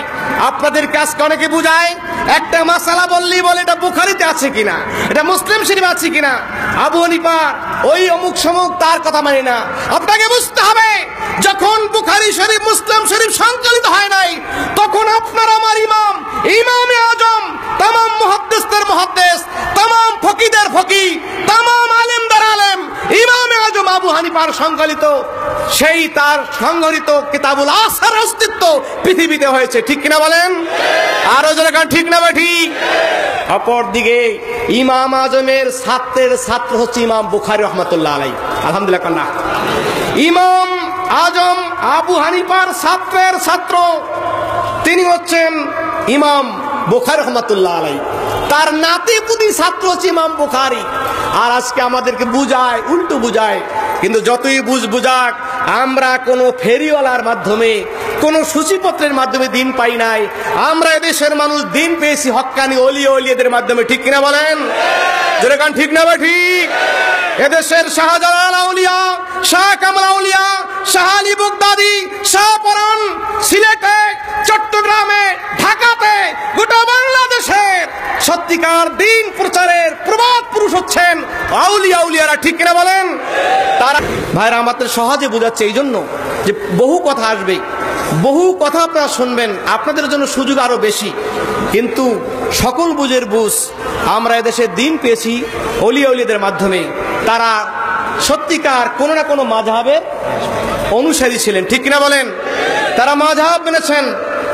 A: আপনাদেরকে আজকে অনেকে বুঝায়, একটা মাসালা বললেই বলে এটা বুখারীতে আছে কিনা, এটা মুসলিম শরীফে আছে কিনা। আবু হানিফা ওই অমুক সমুক তার কথা মানে না। আপনাকে বুঝতে হবে, যখন বুখারী শরীফ, মুসলিম শরীফ সংকলিত হয় নাই, তখন আপনার আমার ইমাম, ইমামে আজম, তামাম মুহাদ্দিসদের মুহাদ্দিস, তামাম ফকিদের ফকি, তামাম আলেমদের আলেম, ইমামে আজম আবু হানিফার সংকলিত সেই তার সংগঠিত কিতাবুল আসার অস্তিত্ব পৃথিবীতে হয়েছে। ঠিক কিনা বলেন? আরো জোরে কান ঠিক না ঠিক? অপরদিকে ইমাম আজমের ছাত্রের ছাত্র হচ্ছে ইমাম বুখারী রাহমাতুল্লাহ আলাইহি। আলহামদুলিল্লাহ কান্না। ইমাম আজম আবু হানিফার ছাত্রের ছাত্র তিনি হচ্ছেন ইমাম বুখারী রাহমাতুল্লাহ আলাইহি, তার নাতিপুতি ছাত্র হচ্ছে ইমাম বুখারী। আর আজকে আমাদেরকে বুঝায়, উল্টো বুঝায়, কিন্তু যতই বুঝাক আমরা কোনো ফেরিওয়ালার মাধ্যমে, কোনো সূচিপত্রের মাধ্যমে দিন পাই নাই। আমরা এদেশের মানুষ দিন পেয়েছি হক্কানি ওলিয়া ওলিয়াদের মাধ্যমে। ঠিক কিনা বলেন? যেরকম ঠিক না বা ঠিক? এদেশের শাহজালাল আউলিয়া, শাহ কামাল আউলিয়া, শাহ আলী বগদাদি, শাহ পরান, সিলেটে, চট্টগ্রামে, ঢাকাতে, গোটা বাংলাদেশের সত্যিকার দিন প্রচারের প্রবাদ পুরুষ হচ্ছেন আউলিয়া উলিয়ারা। ঠিক কিনা বলেন? তারা ভাইরা আমাদের সহজে বোঝাচ্ছে এই জন্য যে বহু কথা আসবে, বহু কথা আপনারা শুনবেন, আপনাদের জন্য সুযোগ আরো বেশি। কিন্তু সকল বুঝের বুঝ আমরা এদেশে দিন পেয়েছি ওলিয়া উলিয়াদের মাধ্যমে। তারা সত্যিকার কোনো না কোনো মাযহাবের অনুসারী ছিলেন। ঠিক কিনা বলেন? তারা মাযহাব মেনেছেন,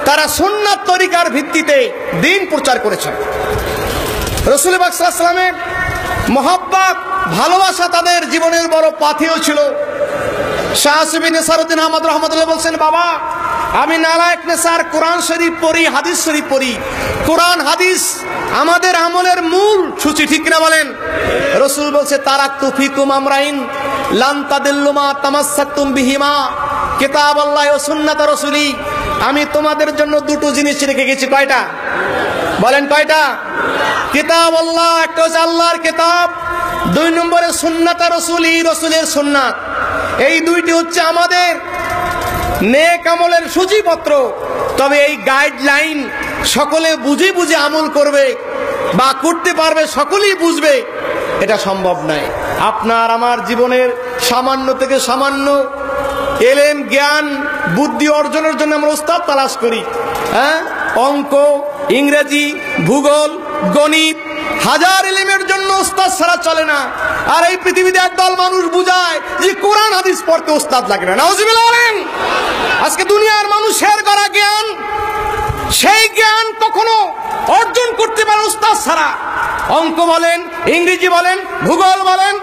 A: তারা সুন্নাত তরিকার ভিত্তিতে দিন প্রচার করেছেন। রাসূল পাক সাল্লাল্লাহু আলাইহি ওয়াসাল্লামের মহব্বত, ভালোবাসা তাদের জীবনের বড় পাথেয় ছিল। শাহ সুবিন নেসারউদ্দিন আহমদ রহমাতুল্লাহ বলছেন, বাবা আমি নালায়েক নেসার কোরআন শরীফ পড়ি, হাদিস শরীফ পড়ি। কোরআন হাদিস আমাদের আমলের মূল সূচি। ঠিক না বলেন? রাসূল বলছে, তারাকতু ফিকুম আমরাইন লান তাদিল্লু মা তামাসসাকতুম বিহিমা কিতাবাল্লাহি ওয়া সুন্নাত রাসূলি। আমি তোমাদের জন্য দুটো জিনিস রেখে গেছি। কয়টা? বলেন কয়টা? কিতাবাল্লাহ, একটা হচ্ছে আল্লাহর কিতাব, 2 নম্বরে সুন্নাত রাসূলি, রাসূলের সুন্নাত। এই দুইটি হচ্ছে আমাদের নেক আমলের সূচিপত্র। তবে এই গাইডলাইন সকলে বুঝে বুঝে আমল করবে বা করতে পারবে, সকলেই বুঝবে, এটা সম্ভব নয়। আপনার আমার জীবনের সামান্য থেকে সামান্য এলেম, জ্ঞান, বুদ্ধি অর্জনের জন্য আমরা উস্তাদ তালাশ করি। হ্যাঁ, অঙ্ক, ইংরেজি, ভূগোল, গণিত, হাজার এলিমের জন্য উস্তাদ ছাড়া চলে না। আর এই পৃথিবীতে একদল মানুষ বুঝায় যে কোরআন হাদিস পড়তে উস্তাদ লাগে না। নাউজুবিল্লাহ বলেন। আজকে দুনিয়ার মানুষের করা জ্ঞান, সেই জ্ঞান কখনো অর্জন করতে পারে উস্তাদ ছাড়া। অঙ্ক বলেন, ইংরেজি বলেন, ভূগোল বলেন,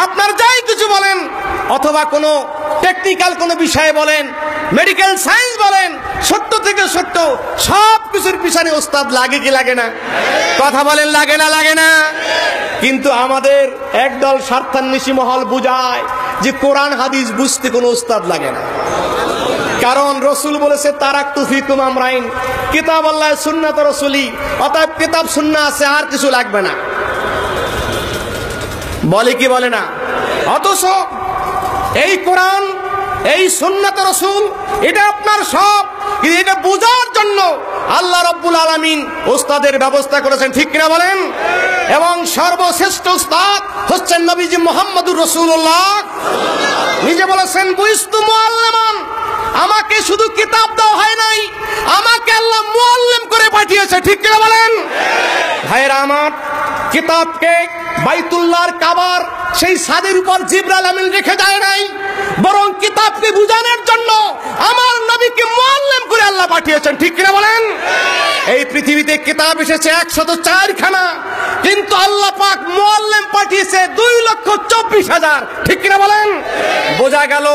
A: আপনার যাই কিছু বলেন, অথবা কোনো টেকনিক্যাল কোনো বিষয়ে বলেন, মেডিকেল সায়েন্স বলেন, সত্য থেকে সত্য সব কিছুর পিছনে উস্তাদ লাগে কি লাগে না? কথা বলেন, লাগে না লাগে না? কিন্তু আমাদের একদল স্বার্থান্বেষী মহল বুঝায় যে কোরআন হাদিস বুঝতে কোনো উস্তাদ লাগে না। কারণ রাসূল বলেছে, তারাকতু ফিকুম আমরাইন কিতাবাল্লাহ সুন্নাত রাসূলি। অতএব কিতাব সুন্নাহ আছে, আর কিছু লাগবে না। বলে কি বলে না? অথচ এই কোরআন, এই সুন্নাত রাসূল, এটা আপনার সব। কিন্তু এটা বোঝার জন্য আল্লাহ রাব্বুল আলামিন উস্তাদের ব্যবস্থা করেছেন। ঠিক কিনা বলেন? এবং সর্বশ্রেষ্ঠ উস্তাদ হচ্ছেন নবীজি মুহাম্মদুর রাসূলুল্লাহ। নিজে বলেছেন, বুইস্তু মুআল্লিমান, আমাকে শুধু কিতাব দেওয়া হয় নাই, আমাকে আল্লাহ মুআল্লিম করে পাঠিয়েছে। ঠিক কিনা বলেন? ভাইরা আমার, কিতাবকে বাইতুল্লাহর কাবার সেই ছাদের উপর জিবরাইল আমিন রেখে যায় নাই, বরং কিতাবকে বুঝানোর জন্য আমার নবীকে মুআল্লিম করে আল্লাহ পাঠিয়েছেন। ঠিক কিনা বলেন? এই পৃথিবীতে কিতাব এসেছে 104 খানা, কিন্তু আল্লাহ পাক মুআল্লিম পাঠিয়েছে 2,24,000। ঠিক কিনা বলেন? বোঝা গেল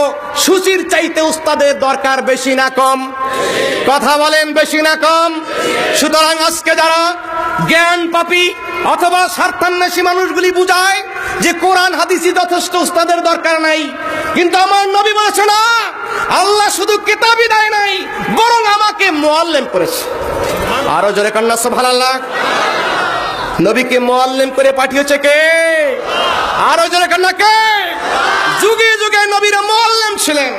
A: সূচির চাইতে উস্তাদের দরকার বেশি না কম? কথা বলেন, বেশি না কম? সুতরাং আজকে যারা জ্ঞান পাপী অথবা স্বার্থান্বেষী মানুষগুলি বুঝায় যে কোরআন হাদিসই যথেষ্ট, উস্তাদের দরকার নাই, কিন্তু আমার নবী বলেছে না, আল্লাহ শুধু কিতাবই দেয় নাই, বরং আমাকে মুআল্লিম করেছে। আরো জোরে কান্না সুবহানাল্লাহ। নবীকে মুআল্লিম করে পাঠিয়েছে কে? আরো জোরে কান্না কে? যুগে যুগে নবীরা মুআল্লিম ছিলেন।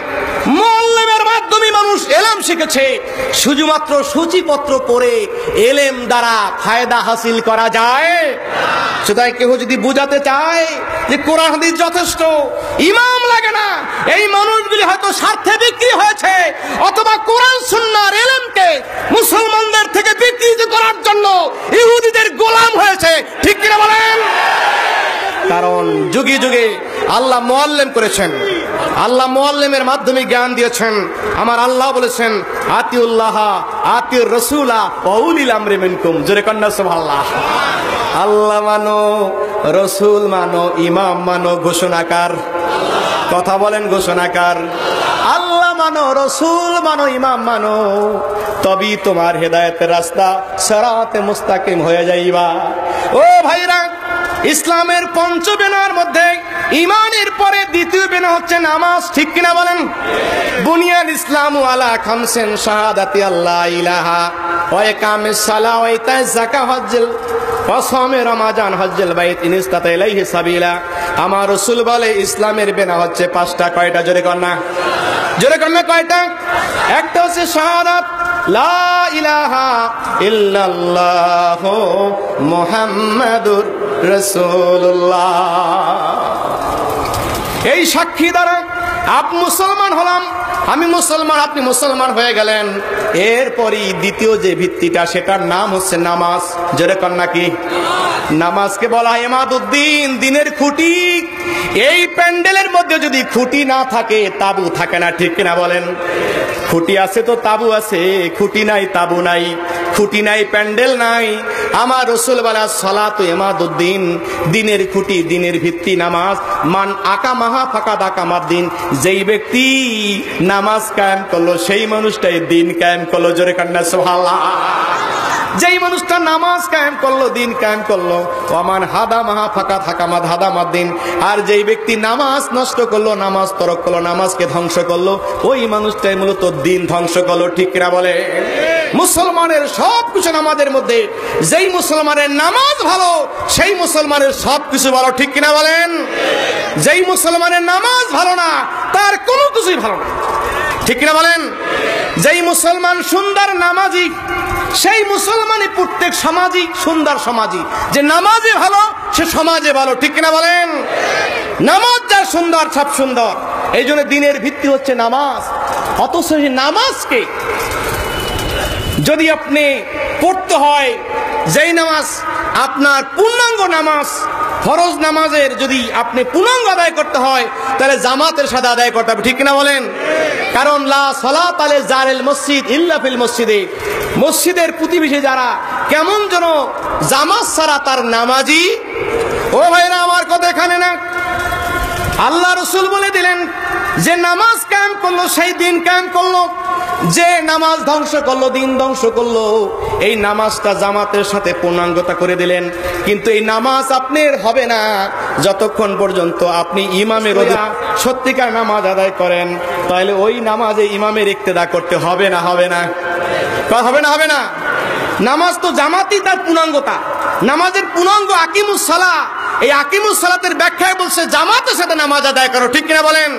A: মুআল্লিমের মাধ্যমে মানুষ ইলম শিখেছে। শুধুমাত্র সূচিপত্র পড়ে ইলম দ্বারা ফায়দা হাসিল করা যায়? সুতরাং কেউ যদি বুঝাতে চায় যে কোরআন হাদিস যথেষ্ট, ইমাম লাগে না, এই মানুষগুলি হয়তো স্বার্থে বিক্রি হয়েছে, অথবা কোরআন সুন্নাহর ইলমকে মুসলমানদের থেকে বিকৃত করার জন্য ইহুদিদের গোলাম হয়েছে। ঠিক কিনা বলেন? কারণ যুগে যুগে আল্লাহ মুআল্লিম করেছেন, আল্লাহ মুআল্লিমের মাধ্যমে জ্ঞান দিয়েছেন। আমার আল্লাহ বলেছেন, আতিউল্লাহ আতিউর রাসূলা ওয়া উলিল আমরি মিনকুম। জোরে কান্না সুবহানাল্লাহ। আল্লাহ মানো, রাসূল মানো, ইমাম মানো, ঘোষণাকার। কথা বলেন, ঘোষণাকার। আল্লাহ মানো, রাসূল মানো, ইমাম মানো, তবেই তোমার হেদায়েতের রাস্তা সিরাতে মুস্তাকিম হয়ে যাইবা। ও ভাইরা, ইসলামের পঞ্চবেনার মধ্যে ইমানের পরে দ্বিতীয় বিনা হচ্ছে নামাজ, ঠিক কিনা বলেন? বুনিয়াল ইসলামু আলা খামসিন শাহাদাতি আল্লা ইলাহা ওয়া ইকামিস সালাহ ওয়া ইতাজ যাকাত হজ্জুল ওয়া সাওমে রমাজান হজ্জুল বাইত ইন ইসতাতা ইলাইহি সাবিলা। আমার রাসূল বলে ইসলামের বিনা হচ্ছে পাঁচটা। কয়টা? জোরে কর না, জোরে কর না, কয়টা? একটা হচ্ছে শাহাদাত লা ইলাহা ইল্লাল্লাহু মুহাম্মাদুর রাসূলুল্লাহ। এই সাক্ষী দ্বারা আপনি মুসলমান হলাম, আমি মুসলমান, আপনি মুসলমান হয়ে গেলেন। এরপরই দ্বিতীয় যে ভিত্তিটা, সেটার নাম হচ্ছে নামাজ। জোরে কর নাকি? নামাজকে বলা হয় ইমাদুদ্দিন, দিনের খুঁটি। এই প্যান্ডেলের মধ্যে যদি খুঁটি না থাকে, তাবু থাকে না, ঠিক কিনা বলেন? খুঁটি আছে তো তাবু আছে, খুঁটি নাই তাবু নাই, খুঁটি নাই প্যান্ডেল নাই। আমার রাসূল বলা সালাতু ইমাদুদ্দিন, দিনের খুঁটি, দিনের ভিত্তি নামাজ। মান আকামাহা ফাকাদ আকামাদ্দিন, যেই ব্যক্তি নামাজ কায়েম করলো সেই মানুষটাই দিন কায়েম করলো। জোরে কান্না সুবহানাল্লাহ। যেই মানুষটা নামাজ কায়েম করলো, দিন কায়েম করলো। ওমান হাদামাহা ফাকাদ হাকামাদ হাদামাদ্দিন, আর যেই ব্যক্তি নামাজ নষ্ট করলো, নামাজ তরক করলো, নামাজকে ধ্বংস করলো, ওই মানুষটাই মূলত দিন ধ্বংস করলো, ঠিক কিনা বলে? মুসলমানের সব কিছু নামাজের মধ্যে, যেই মুসলমানের নামাজ ভালো সেই মুসলমানের সব কিছু ভালো, ঠিক কিনা বলেন? যেই মুসলমানের নামাজ ভালো না, তার কোনো কিছুই ভালো না, ঠিক কিনা বলেন? যেই মুসলমান সুন্দর নামাজি, সেই মুসলমানই প্রত্যেক সমাজই সুন্দর সমাজই। যে নামাজে ভালো সে সমাজে ভালো, ঠিক কিনা বলেন? নামাজ যার সুন্দর, সব সুন্দর। এই জন্য দিনের ভিত্তি হচ্ছে নামাজ। অথচ সেই নামাজকে যদি আপনি পড়তে হয়, যেই নামাজ আপনার পূর্ণাঙ্গ নামাজ, ফরজ নামাজের যদি আপনি পূর্ণাঙ্গ আদায় করতে হয়, তাহলে জামাতের সাথে আদায় করতে হবে, ঠিক কিনা বলেন? কারণ লা সালাত আলা জারিল মসজিদ ইল্লা ফিল মসজিদে, মসজিদের প্রতিবেশী যারা কেমন যেন জামাত ছাড়া তার নামাজি। ও ভাইরা আমার কথা এখানে না, আল্লাহ রাসূল বলে দিলেন যে নামাজ কায়েম করলো সেই দিন কায়েম করলো, যে নামাজ ধ্বংস করলো দিন ধ্বংস করলো। এই নামাজটা জামাতের সাথে পূর্ণাঙ্গতা করে দিলেন। কিন্তু এই নামাজ আপনার হবে না যতক্ষণ পর্যন্ত আপনি ইমামের সত্যিকার নামাজ আদায় করেন। তাহলে ওই নামাজে ইমামের ইক্তেদা করতে হবে না? হবে না? হবে না? হবে না? নামাজ তো জামাতই তার পূর্ণাঙ্গতা। নামাজের পূর্ণাঙ্গ আকিমুস সালাহ, এই আকিমুস সালাতের ব্যাখ্যায় বলছে জামাতের সাথে নামাজ আদায় করো, ঠিক কিনা বলেন?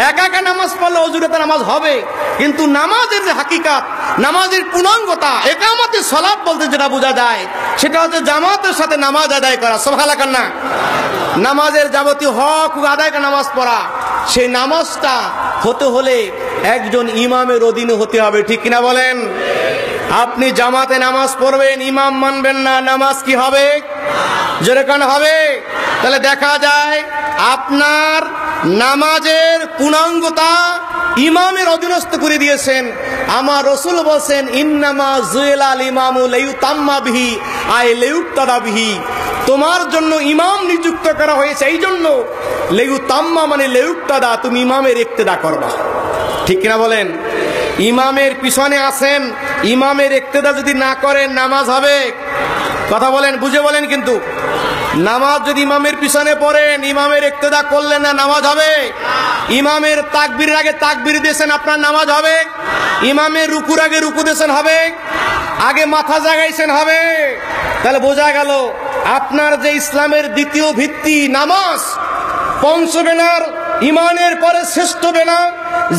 A: একা একা নামাজ পড়লে অজুরাতে নামাজ হবে, কিন্তু নামাজের যে হাকিকাত, নামাজের পূর্ণাঙ্গতা, ইকামতে সালাত বলতে যেটা বোঝা যায়, সেটা হচ্ছে জামাতের সাথে নামাজ আদায় করা। সুবহানাল্লাহ কান্না। নামাজের যাবতীয় হক আদায় করে নামাজ পড়া, সেই নামাজটা হতে হলে একজন ইমামের অধীনে হতে হবে, ঠিক কিনা বলেন? আপনি জামাতে নামাজ পড়বেন, ইমাম মানবেন না, নামাজ কি হবে? জোরে কান হবে? তাহলে দেখা যায় আপনার নামাজের পূর্ণাঙ্গতা ইমামের অধীনস্থ করে দিয়েছেন। আমার রাসূল বলেন ইন্নামা জুইলাল ইমামু লিইউতাম্মা বিহি আই লিইউক্তাদা বিহি, তোমার জন্য ইমাম নিযুক্ত করা হয়েছে এই জন্য, লিইউতাম্মা মানে লিইউক্তাদা, তুমি ইমামের ইক্তেদা করবা, ঠিক কিনা বলেন? ইমামের পিছনে আছেন, ইমামের ইক্তেদা যদি না করেন নামাজ হবে? কথা বলেন, বুঝে বলেন। কিন্তু নামাজ যদি ইমামের পিছনে পড়েন, ইমামের ইক্তেদা করলেন না, নামাজ হবে? ইমামের তাকবীরের আগে তাকবীর দিয়েছেন, আপনার নামাজ হবে? ইমামের রুকুর আগে রুকু দিয়েছেন, হবে? আগে মাথা জাগাইছেন, হবে? তাহলে বোঝা গেল আপনার যে ইসলামের দ্বিতীয় ভিত্তি নামাজ, পঞ্চবেনার ইমানের পরে শ্রেষ্ঠ বেনা,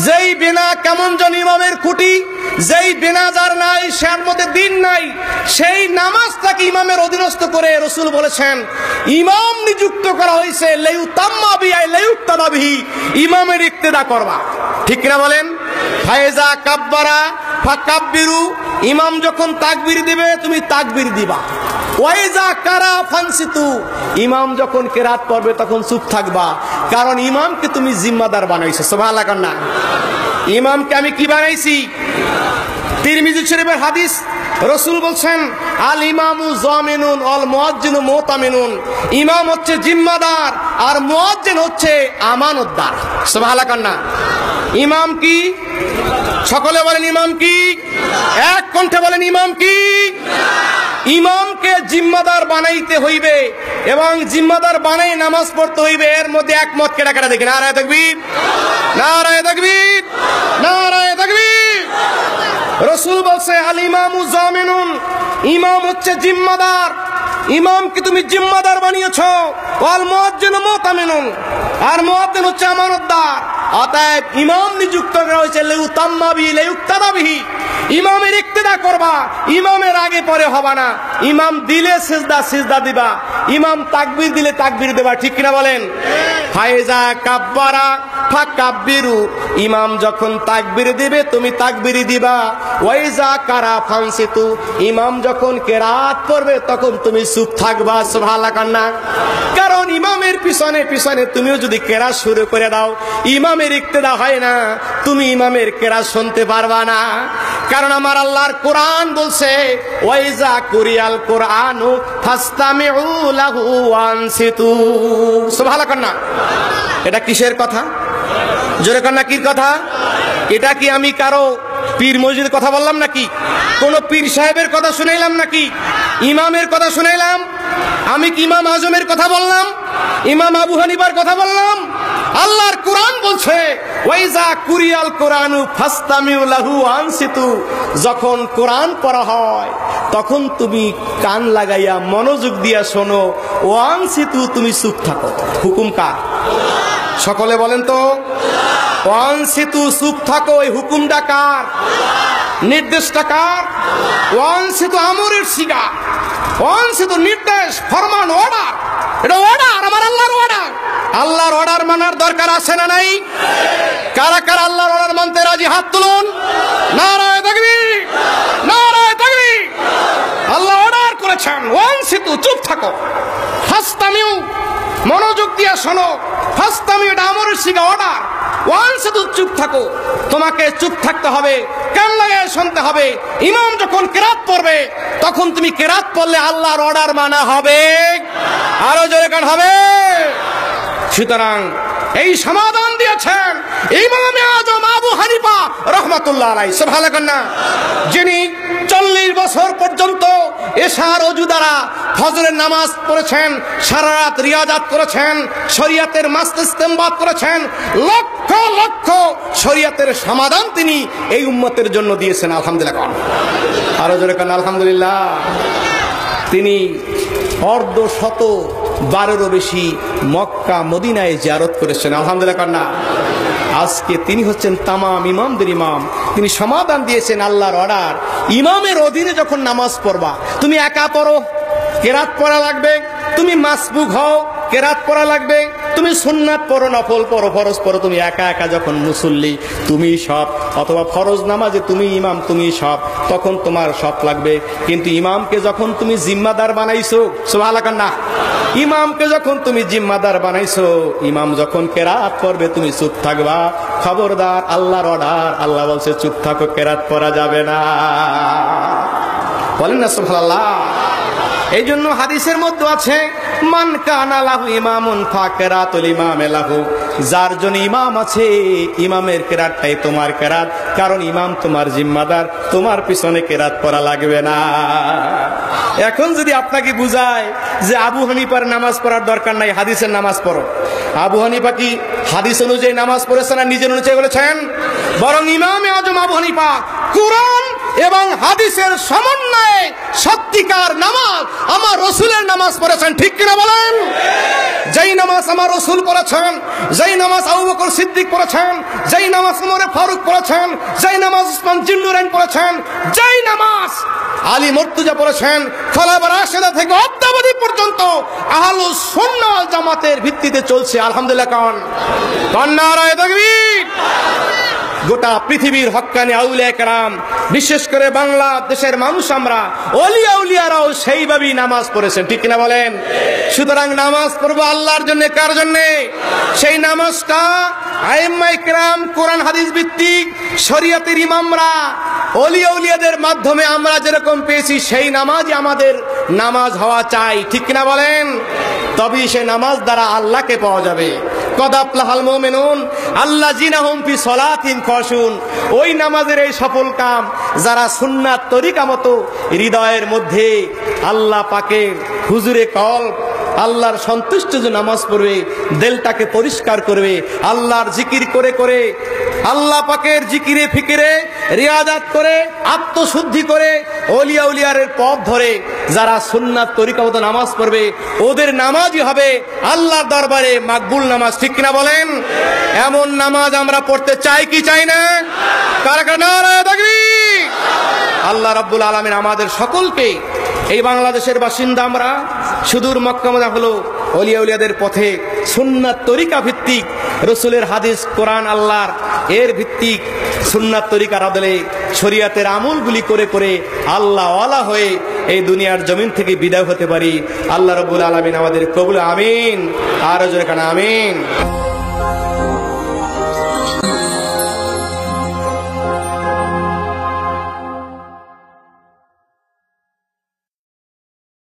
A: যেই বেনা কেমন যেন ইমামের খুঁটি, যেই বেনা যার নাই সের মধ্যে দিন নাই, সেই নামাজটাকে ইমামের অধীনস্থ করে রাসূল বলেছেন ইমাম নিযুক্ত করা হয়েছে লিইউতাম্মা বিহি লিইউক্তাদা বিহি, ইমামের ইক্তেদা করবা, ঠিক কিনা বলেন? ফায়জা কাব্বারা ফাকাব্বিরু, ইমাম যখন তাকবীর দিবে তুমি তাকবীর দিবা। ওয়াইজা কারা ফানসিতু, ইমাম যখন কেরাত পড়বে তখন চুপ থাকবা, কারণ ইমামকে তুমি জিম্মাদার বানাইছো। সুবহানাল্লাহ কান্না। ইমামকে আমি কি বানাইছি? তিরমিজি শরীফের হাদিস, রাসূল বলছেন আল ইমামু জামিনুন আল মুয়াজ্জিনু মুতামিনুন, ইমাম হচ্ছে জিম্মাদার আর মুয়াজ্জিন হচ্ছে আমানতদার। সুবহানাল্লাহ কান্না। ইমাম কি? সকলে বলেন ইমাম কি? এক কণ্ঠে বলেন ইমাম কি? ইমামকে জিম্মাদার বানাইতে হইবে এবং জিম্মাদার বানাই নামাজ পড়তে হইবে, এর মধ্যে একমত কেডা কেডা দেখি? নারায়ে তাকবীর, নারায়ে তাকবীর, নারায়ে তাকবীর। রাসূল বলছে আল ইমামু জামিনুন, ইমাম হচ্ছে জিম্মাদার, ইমামকে তুমি জিম্মাদার বানিয়েছো। ওয়াল মুয়াজ্জিনু মুতামিনুন, আর মুয়াজ্জিন হচ্ছে আমানতদার। অতএব ইমাম নিযুক্ত করা হয়েছে লিউতাম্মা বিহি লিউক্তাদা বিহি, ইমামের ইক্তেদা করবা, ইমামের আগে পরে হবা না। ইমাম দিলে সিজদা সিজদা দিবা, ইমাম তাকবীর দিলে তাকবীর দেবা, ঠিক কিনা বলেন? ফাইজা কাব্বারা ফাকাব্বিরু, ইমাম যখন তাকবীর দিবে তুমি তাকবীরই দিবা। ওয়াইজা কারা ফানসিতু, ইমাম যখন কেরাত করবে তখন তুমি চুপ থাকবা। সুবহানাল্লাহ কান্না। কারণ ইমামের পিছনে পিছনে তুমিও যদি কেরাত শুরু করে দাও, ইমামের ইক্তেদা হয় না, তুমি ইমামের কেরাত শুনতে পারবা না। কারণ আমার আল্লাহর কোরআন বলছে ওয়াইজা কুরিয়াল কোরআনু ফাসতামিউ লাহু ওয়ানসিতু। সুবহানাল্লাহ কান্না। এটা কিসের কথা? জোরে কান্না, কি কথা? এটা কি আমি কারো পীর মসজিদের কথা বললাম নাকি? কোন পীর সাহেবের কথা শুনাইলাম নাকি? ইমামের কথা শুনাইলাম? আমি কি ইমাম আজমের কথা বললাম? ইমাম আবু হানিফার কথা বললাম? আল্লাহর কোরআন বলছে ওয়াইজা কুরিয়াল কোরআনু ফাসতামিউ লাহু ওয়ানসিতু, যখন কোরআন পড়া হয় তখন তুমি কান লাগাইয়া মনোযোগ দিয়া শোনো, ওয়ানসিতু তুমি চুপ থাকো। হুকুম কার? সকলে বলেন তো। ওয়ানসিতু চুপ থাকো, এই হুকুমটা কার? নির্দেশটা কার? ওয়ানসিতু আমরের সিগা, ওয়ানসিতু নির্দেশ, ফরমান, অর্ডার। এটা অর্ডার, আমার আল্লাহর অর্ডার। আল্লাহর অর্ডার মানার দরকার আছে না নাই? কারা কারা আল্লাহর অর্ডার মানতে রাজি হাত তুলুন। নারায়ে তাকবীর, নারায়ে তাকবীর। আল্লাহ অর্ডার করেছেন ওয়ানসিতু, চুপ থাকো। ফাসতামিউ, মনোযোগ দিয়ে শোনো। ফাসতামিউ, এটা আমরের সিগা, অর্ডার। ওয়ানসিতু, চুপ থাকো। তোমাকে চুপ থাকতে হবে, কান লাগায় শুনতে হবে। ইমাম যখন কেরাত পড়বে তখন তুমি কেরাত পড়লে আল্লাহর অর্ডার মানা হবে। আরো জোরে কান হবে। সুতরাং এই সমাধান দিয়েছেন ইমামে আজম আবু হানিফা রাহমাতুল্লাহ আলাইহি। সুবহানাল্লাহ। যিনি 40 বছর পর্যন্ত এশার ওযু দ্বারা ফজরের নামাজ পড়েছেন, সারা রাত রিয়াজাত করেছেন, শরীয়তের মাসলা ইস্তেমবাত করেছেন, লক্ষ লক্ষ শরীয়তের সমাধান তিনি এই উম্মতের জন্য দিয়েছেন। আলহামদুলিল্লাহ। আরো জোরে কান আলহামদুলিল্লাহ। তিনি অর্ধশত 12-এরও বেশি মক্কা মদিনায় জিয়ারত করেছেন। আলহামদুলিল্লাহ কান্না। আজকে তিনি হচ্ছেন তামাম ইমামদের ইমাম। তিনি সমাধান দিয়েছেন আল্লাহর অর্ডার। ইমামের অধীনে যখন নামাজ পড়বা, তুমি একা পড়ো, কেরাত পড়া লাগবে। তুমি মাসবুক হও, কেরাত পড়া লাগবে। তুমি সুন্নাত পড়ো, নফল পড়ো, ফরজ পড়ো। তুমি একা একা যখন মুসল্লি, তুমি সব, অথবা ফরজ নামাজে তুমি ইমাম, তুমি সব, তখন তোমার সব লাগবে। কিন্তু ইমামকে যখন তুমি জিম্মাদার বানাইছো, সুবহানাল্লাহ না, ইমামকে যখন তুমি জিম্মাদার বানাইছো, ইমাম যখন কেরাত পড়বে তুমি চুপ থাকবা। খবরদার, আল্লাহর অর্ডার। আল্লাহ বলছে চুপ থাকো, কেরাত পড়া যাবে না। বলেন না সুবহানাল্লাহ। এই জন্য হাদিসের মধ্যে আছে মান কানা লাহু ইমামুন ফাকিরাতুল ইমামে লাহু, যার জন্য ইমাম আছে ইমামের কেরাতটাই তোমার কেরাত। কারণ ইমাম তোমার জিম্মাদার, তোমার পিছনে কেরাত পড়া লাগবে না। এখন যদি আপনাকে বুঝায় যে আবু হানিফার নামাজ পড়ার দরকার নাই, হাদিসের নামাজ পড়ো। আবু হানিফা কি হাদিস অনুযায়ী নামাজ পড়েছেন না নিজের অনুযায়ী বলেছেন? বরং ইমামে আজম আবু হানিফা কুরআন এবং হাদিসের সমন্বয়ে সত্যিকার নামাজ, আমার রসুলের নামাজ পড়েছেন। ঠিক কিনা বলেন? যেই নামাজ আমার রসুল পড়েছেন, যেই নামাজ আবু বকর সিদ্দিক পড়েছেন, যেই নামাজ ওমর ফারুক পড়েছেন, যেই নামাজ উসমান জিন্নুরাইন পড়েছেন, যেই নামাজ আলী মুর্তজা পড়েছেন, খোলাফায়ে রাশেদা থেকে অদ্যাবধি পর্যন্ত আহলুস সুন্নাহ ওয়াল জামাতের ভিত্তিতে চলছে। আলহামদুলিল্লাহ। কোন নারায়ে তাকবীর। গোটা পৃথিবীর হক্কানি আউলিয়া কেরাম, বিশেষ করে বাংলাদেশের মানুষ আমরা, ওলিয়া উলিয়ারাও সেইভাবেই নামাজ পড়েছেন। ঠিক কিনা বলেন? সুতরাং নামাজ পড়বো আল্লাহর জন্য। কার জন্য? সেই নামাজটা আইম্মায়ে কেরাম, কোরআন হাদিস ভিত্তিক শরীয়তের ইমামরা, ওলিয়া উলিয়াদের মাধ্যমে আমরা যেরকম পেয়েছি, সেই নামাজই আমাদের নামাজ হওয়া চাই। ঠিক কিনা বলেন? তবেই সে নামাজ দ্বারা আল্লাহকে পাওয়া যাবে। কদ আফলাহাল মুমিনুন আল্লাযিনা হুম ফি সলাতিহিম খাশুন। ওই নামাজের এই সফল কাম যারা সুন্নাত তরিকা মতো হৃদয়ের মধ্যে আল্লাহ পাকের হুজুরে কলব, আল্লাহর সন্তুষ্ট যে নামাজ পড়বে, দিলটাকে পরিষ্কার করবে, আল্লাহর জিকির করে করে, আল্লাহ পাকের জিকিরে ফিকিরে রিয়াদাত করে, আত্মশুদ্ধি করে, ওলিয়া উলিয়ারের পথ ধরে যারা সুন্নাত তরিকা মতো নামাজ পড়বে, ওদের নামাজই হবে আল্লাহর দরবারে মাকবুল নামাজ। ঠিক কিনা বলেন? এমন নামাজ আমরা পড়তে চাই কি চাই না? কারা কারা নারায়ে তাকবীর! আল্লাহ রাব্বুল আলামিন আমাদের সকলকে, এই বাংলাদেশের বাসিন্দা আমরা, সুদূর মক্কা মদিনা হলো ওলিয়া উলিয়াদের পথে সুন্নাত তরিকা ভিত্তিক, রসুলের হাদিস, কোরআন, আল্লাহর এর ভিত্তিক সুন্নাত তরিকার আদলে শরীয়তের আমলগুলি করে করে আল্লাহ ওয়ালা হয়ে এই দুনিয়ার জমিন থেকে বিদায় হতে পারি। আল্লাহ রাব্বুল আলামিন আমাদের কবুল, আমিন। আর জোরে কানা আমিন।